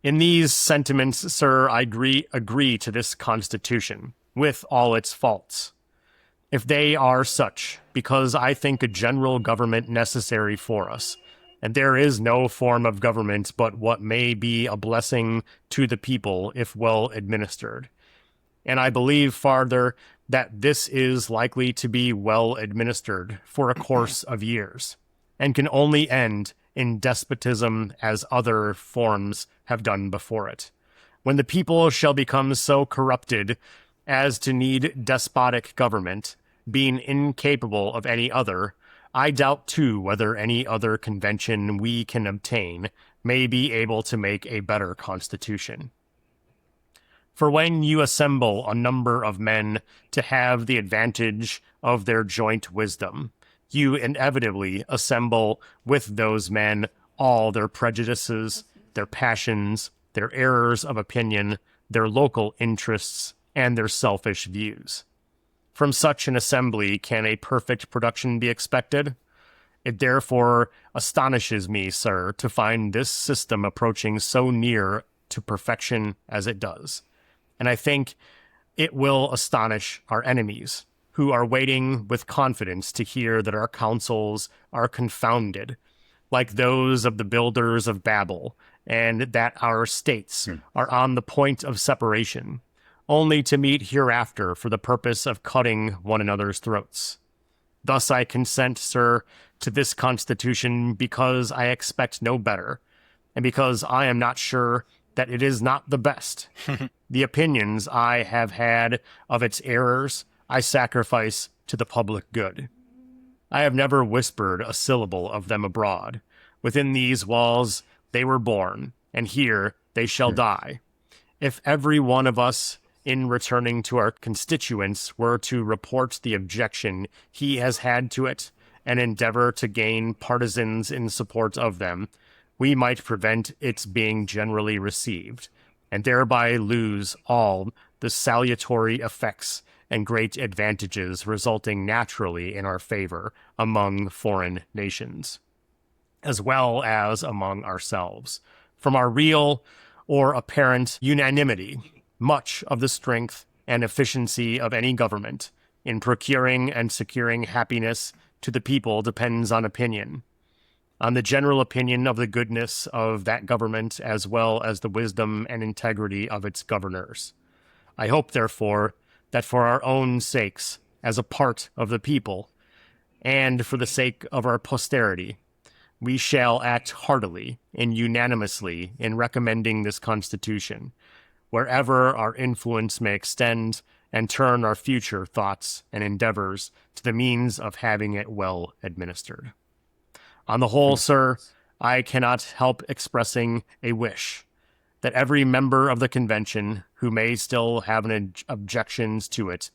In these sentiments, sir, I agree to this Constitution, with all its faults, if they are such, because I think a general government necessary for us, and there is no form of government but what may be a blessing to the people if well administered. And I believe farther that this is likely to be well administered for a course of years, and can only end in despotism as other forms have done before it, when the people shall become so corrupted as to need despotic government, being incapable of any other. I doubt too whether any other convention we can obtain may be able to make a better constitution. For when you assemble a number of men to have the advantage of their joint wisdom, you inevitably assemble with those men all their prejudices, their passions, their errors of opinion, their local interests, and their selfish views. From such an assembly can a perfect production be expected? It therefore astonishes me, sir, to find this system approaching so near to perfection as it does. And I think it will astonish our enemies, who are waiting with confidence to hear that our counsels are confounded, like those of the builders of Babel, and that our states are on the point of separation, only to meet hereafter for the purpose of cutting one another's throats. Thus I consent, sir, to this Constitution because I expect no better, and because I am not sure that it is not the best. The opinions I have had of its errors I sacrifice to the public good. I have never whispered a syllable of them abroad. Within these walls they were born, and here they shall die. If every one of us, in returning to our constituents, were to report the objection he has had to it, and endeavor to gain partisans in support of them, we might prevent its being generally received, and thereby lose all the salutary effects and great advantages resulting naturally in our favor among foreign nations, as well as among ourselves, from our real or apparent unanimity. Much of the strength and efficiency of any government in procuring and securing happiness to the people depends on opinion, on the general opinion of the goodness of that government as well as the wisdom and integrity of its governors. I hope, therefore, that for our own sakes, as a part of the people, and for the sake of our posterity, we shall act heartily and unanimously in recommending this Constitution, wherever our influence may extend, and turn our future thoughts and endeavors to the means of having it well administered. On the whole, sir, I cannot help expressing a wish that every member of the convention who may still have objections to it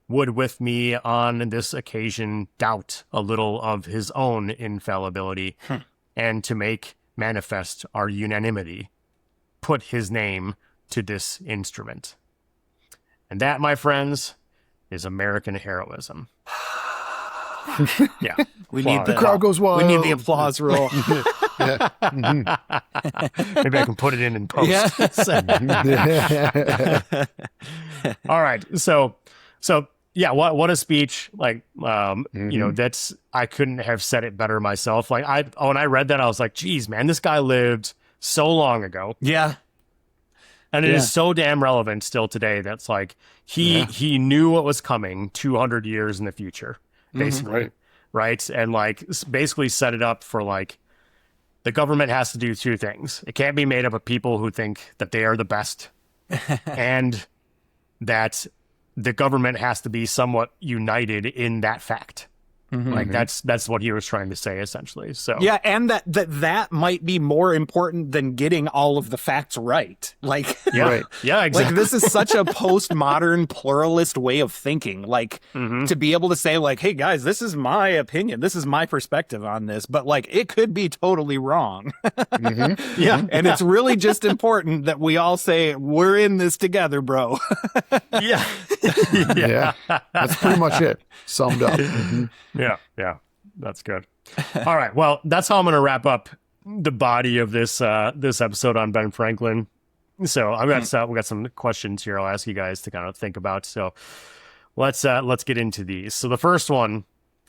would with me on this occasion doubt a little of his own infallibility, and to make manifest our unanimity, put his name to this instrument. And that, my friends, is American heroism. Yeah. We need the crowd goes wild. We need the applause roll. Maybe I can put it in post. Yes. All right. So yeah, what a speech. Like, you know, that's, I couldn't have said it better myself. Like when I read that, I was like, geez, man, this guy lived so long ago. Yeah. And it is so damn relevant still today. That's like, he knew what was coming 200 years in the future, basically. Right. And like basically set it up for like, the government has to do two things. It can't be made up of people who think that they are the best and that the government has to be somewhat united in that fact. Like that's what he was trying to say essentially. So yeah, and that might be more important than getting all of the facts right. Like yeah, yeah, exactly. Like this is such a postmodern pluralist way of thinking. Like to be able to say like, hey guys, this is my opinion, this is my perspective on this, but like it could be totally wrong. Yeah, and it's really just important that we all say we're in this together, bro. Yeah. Yeah, that's pretty much it. Summed up. Yeah, that's good. All right, well, that's how I'm going to wrap up the body of this this episode on Ben Franklin. So we got some questions here. I'll ask you guys to kind of think about. So let's get into these. So the first one,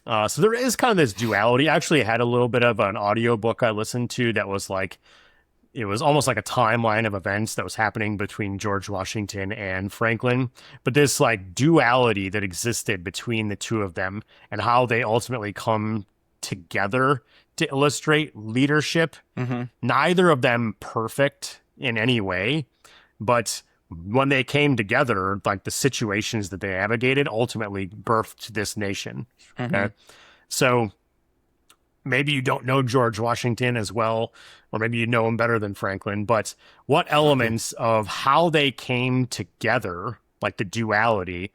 so there is kind of this duality. I actually had a little bit of an audiobook I listened to that was like, it was almost like a timeline of events that was happening between George Washington and Franklin, but this like duality that existed between the two of them and how they ultimately come together to illustrate leadership. Neither of them perfect in any way, but when they came together, like the situations that they navigated ultimately birthed this nation. Okay? So maybe you don't know George Washington as well, or maybe you know him better than Franklin, but what elements of how they came together, like the duality,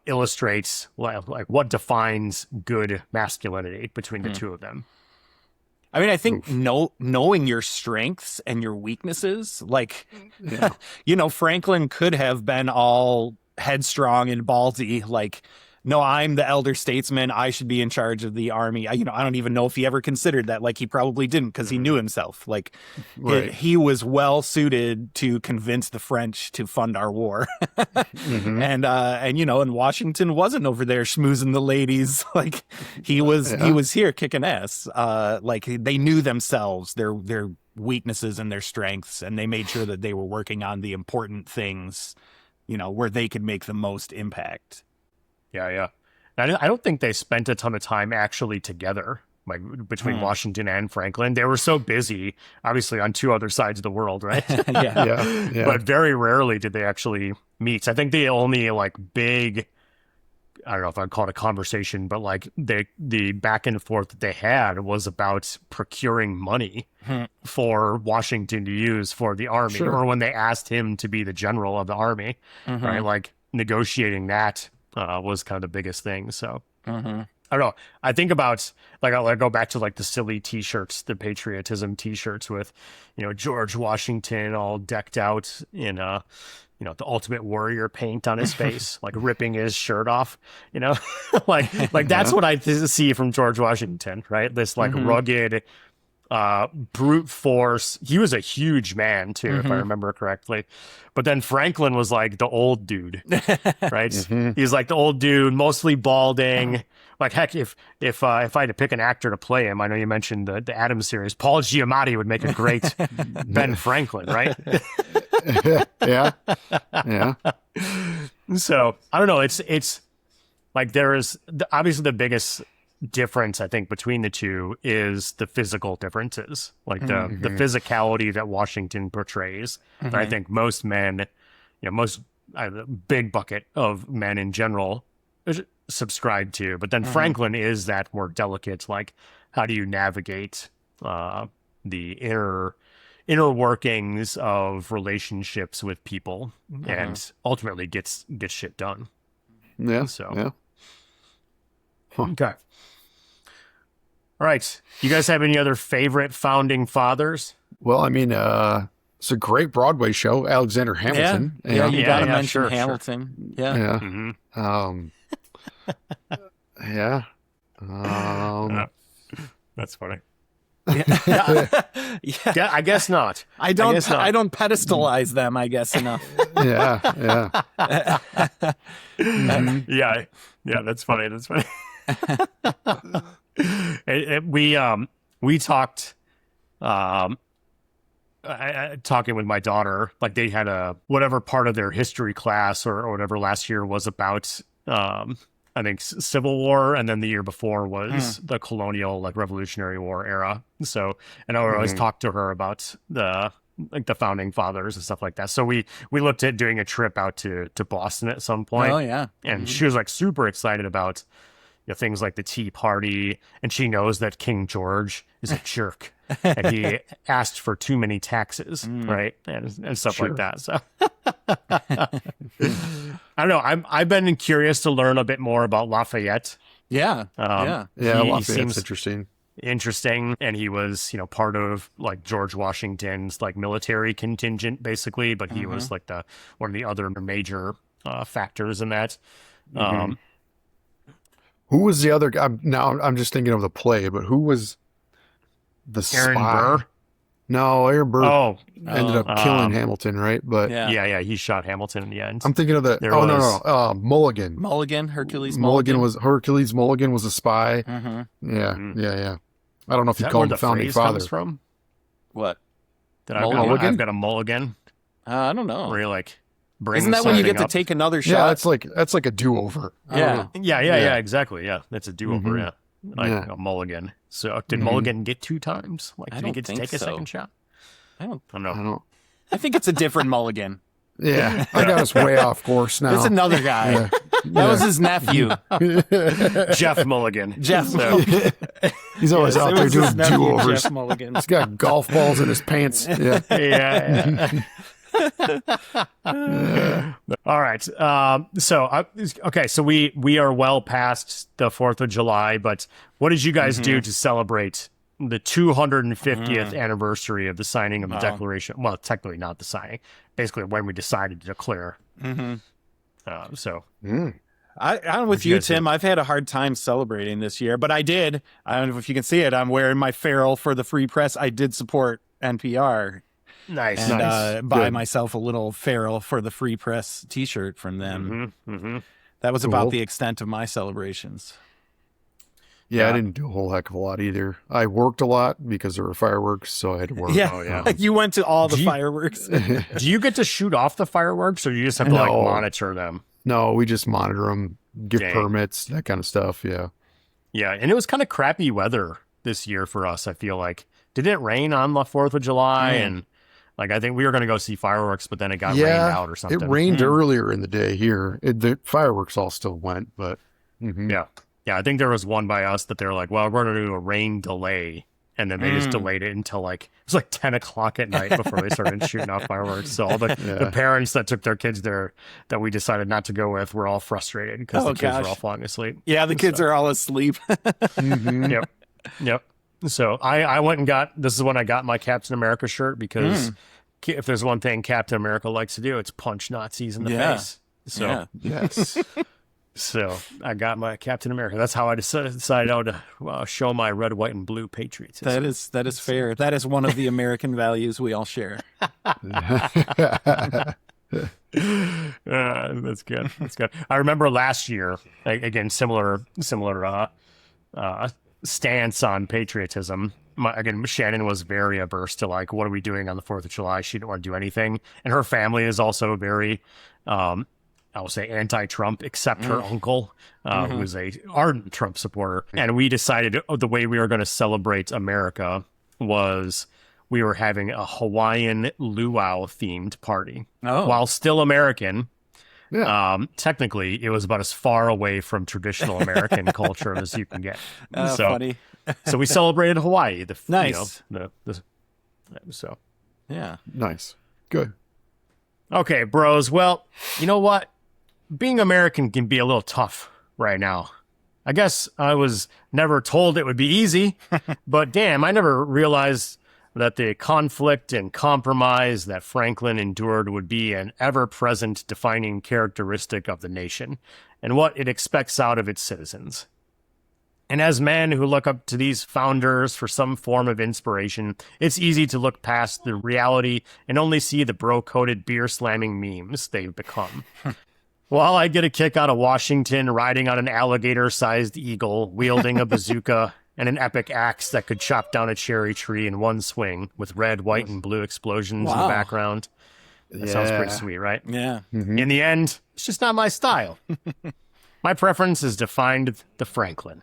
illustrates like what defines good masculinity between the two of them? I mean, I think knowing your strengths and your weaknesses, like, you know, Franklin could have been all headstrong and ballsy, like, no, I'm the elder statesman, I should be in charge of the army. I don't even know if he ever considered that. Like, he probably didn't, because he knew himself. Like, he was well suited to convince the French to fund our war. And you know, and Washington wasn't over there schmoozing the ladies. Like, he was here kicking ass. Like, they knew themselves, their weaknesses and their strengths, and they made sure that they were working on the important things, you know, where they could make the most impact. Yeah. I don't think they spent a ton of time actually together, like between Washington and Franklin. They were so busy, obviously, on two other sides of the world, right? Yeah. But very rarely did they actually meet. I think the only like big, I don't know if I'd call it a conversation, but like the back and forth that they had was about procuring money for Washington to use for the army, or when they asked him to be the general of the army, right? Like negotiating that was kind of the biggest thing. So I don't know. I think about like I'll go back to like the silly T-shirts, the patriotism T-shirts with, you know, George Washington all decked out in you know, the ultimate warrior paint on his face, like ripping his shirt off. You know, like that's what I see from George Washington, right? This like rugged, brute force. He was a huge man too, if I remember correctly. But then Franklin was like the old dude, right? He's like the old dude, mostly balding. Like heck, if I had to pick an actor to play him, I know you mentioned the Addams series, Paul Giamatti would make a great Ben Franklin, right? Yeah. So I don't know. It's like there is obviously the biggest difference I think between the two is the physical differences, like the physicality that Washington portrays. That I think most men, you know, most big bucket of men in general subscribe to. But then Franklin is that more delicate, like how do you navigate the inner workings of relationships with people and ultimately gets shit done. Yeah. So yeah. Okay. All right. You guys have any other favorite founding fathers? Well, I mean, it's a great Broadway show, Alexander Hamilton. Yeah, you got to mention sure, Hamilton. Sure. Yeah. Yeah. That's funny. Yeah, I guess not. I don't pedestalize them, I guess, enough. Yeah. Yeah, that's funny. That's funny. We talked talking with my daughter, like they had a whatever part of their history class or whatever last year was about I think Civil War, and then the year before was the colonial, like Revolutionary War era. So, and I would always talk to her about the like the founding fathers and stuff like that. So we looked at doing a trip out to Boston at some point. Oh yeah. And she was like super excited about things like the Tea Party, and she knows that King George is a jerk and he asked for too many taxes, right? And stuff like that. So I don't know. I've been curious to learn a bit more about Lafayette. Yeah. Lafayette's interesting, and he was part of like George Washington's like military contingent basically, but he was like one of the other major factors in that. Who was the other guy? Now I'm just thinking of the play, but who was the Aaron spy? Burr? No, Aaron Burr ended up killing Hamilton, right? But yeah, he shot Hamilton in the end. I'm thinking of Mulligan. Hercules Mulligan. Hercules Mulligan was a spy. Yeah. I don't know if you call him the founding father. From what? I've got a mulligan. I don't know. Where you like isn't that when you get to take another shot? Yeah, that's like a do-over. Yeah, exactly. Yeah, that's a do-over. Yeah, like a mulligan. So did Mulligan get 2 times? Like, did he get to take a second shot? I don't know. I think it's a different Mulligan. Yeah, I got us way off course now. It's another guy. Yeah. That was his nephew, Jeff Mulligan. He's always out there doing do-overs. Jeff Mulligan. He's got golf balls in his pants. Yeah. All right. So we are well past the 4th of July, but what did you guys do to celebrate the 250th anniversary of the signing of the Declaration? Well, technically not the signing. Basically, when we decided to declare. I'm with you you, Tim. I've had a hard time celebrating this year, but I did. I don't know if you can see it. I'm wearing my Farrell for the Free Press. I did support NPR. Nice. Buy myself a little Farrell for the Free Press T-shirt from them. That was about the extent of my celebrations. Yeah, I didn't do a whole heck of a lot either. I worked a lot because there were fireworks, so I had to work. Yeah, you went to all the fireworks. Do you get to shoot off the fireworks, or you just have to like monitor them? No, we just monitor them, give permits, that kind of stuff. Yeah. Yeah, and it was kind of crappy weather this year for us. I feel like didn't it rain on the 4th of July and. Like, I think we were going to go see fireworks, but then it got rained out or something. It rained earlier in the day here. The fireworks all still went, but... Yeah, I think there was one by us that they were like, well, we're going to do a rain delay. And then they just delayed it until like, it was like 10 o'clock at night before they started shooting off fireworks. So all the parents that took their kids there that we decided not to go with were all frustrated because the kids were all falling asleep. Yeah, the kids are all asleep. Yep. So I went and this is when I got my Captain America shirt because if there's one thing Captain America likes to do, it's punch Nazis in the face. So yes. So I got my Captain America. That's how I decided how to show my red, white, and blue patriotism. That is fair. That is one of the American values we all share. That's good. I remember last year, again, similar stance on patriotism. Shannon was very averse to like, what are we doing on the 4th of July? She didn't want to do anything. And her family is also very, I will say anti-Trump, except her uncle, who is a ardent Trump supporter. And we decided the way we were going to celebrate America was we were having a Hawaiian luau themed party. While still American. Yeah. Technically, it was about as far away from traditional American culture as you can get. Funny. So we celebrated Hawaii. Nice. Nice. Good. Okay, bros. Well, you know what? Being American can be a little tough right now. I guess I was never told it would be easy, but damn, I never realized that the conflict and compromise that Franklin endured would be an ever-present defining characteristic of the nation and what it expects out of its citizens. And as men who look up to these founders for some form of inspiration, it's easy to look past the reality and only see the bro-coded beer-slamming memes they've become. While I get a kick out of Washington riding on an alligator-sized eagle, wielding a bazooka, and an epic axe that could chop down a cherry tree in one swing with red, white, and blue explosions in the background. That sounds pretty sweet, right? Yeah. In the end, it's just not my style. My preference is to find the Franklin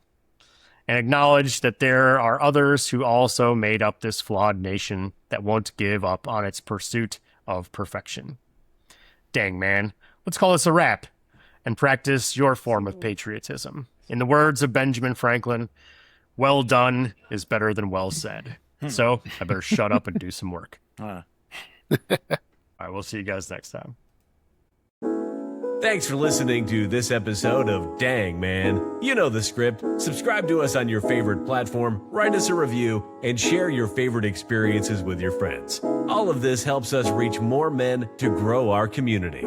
and acknowledge that there are others who also made up this flawed nation that that won't give up on its pursuit of perfection. Dang, man, let's call this a wrap and practice your form of patriotism. In the words of Benjamin Franklin, well done is better than well said. So I better shut up and do some work. All right, we'll see you guys next time. Thanks for listening to this episode of Dang Man. You know the script. Subscribe to us on your favorite platform, write us a review, and share your favorite experiences with your friends. All of this helps us reach more men to grow our community.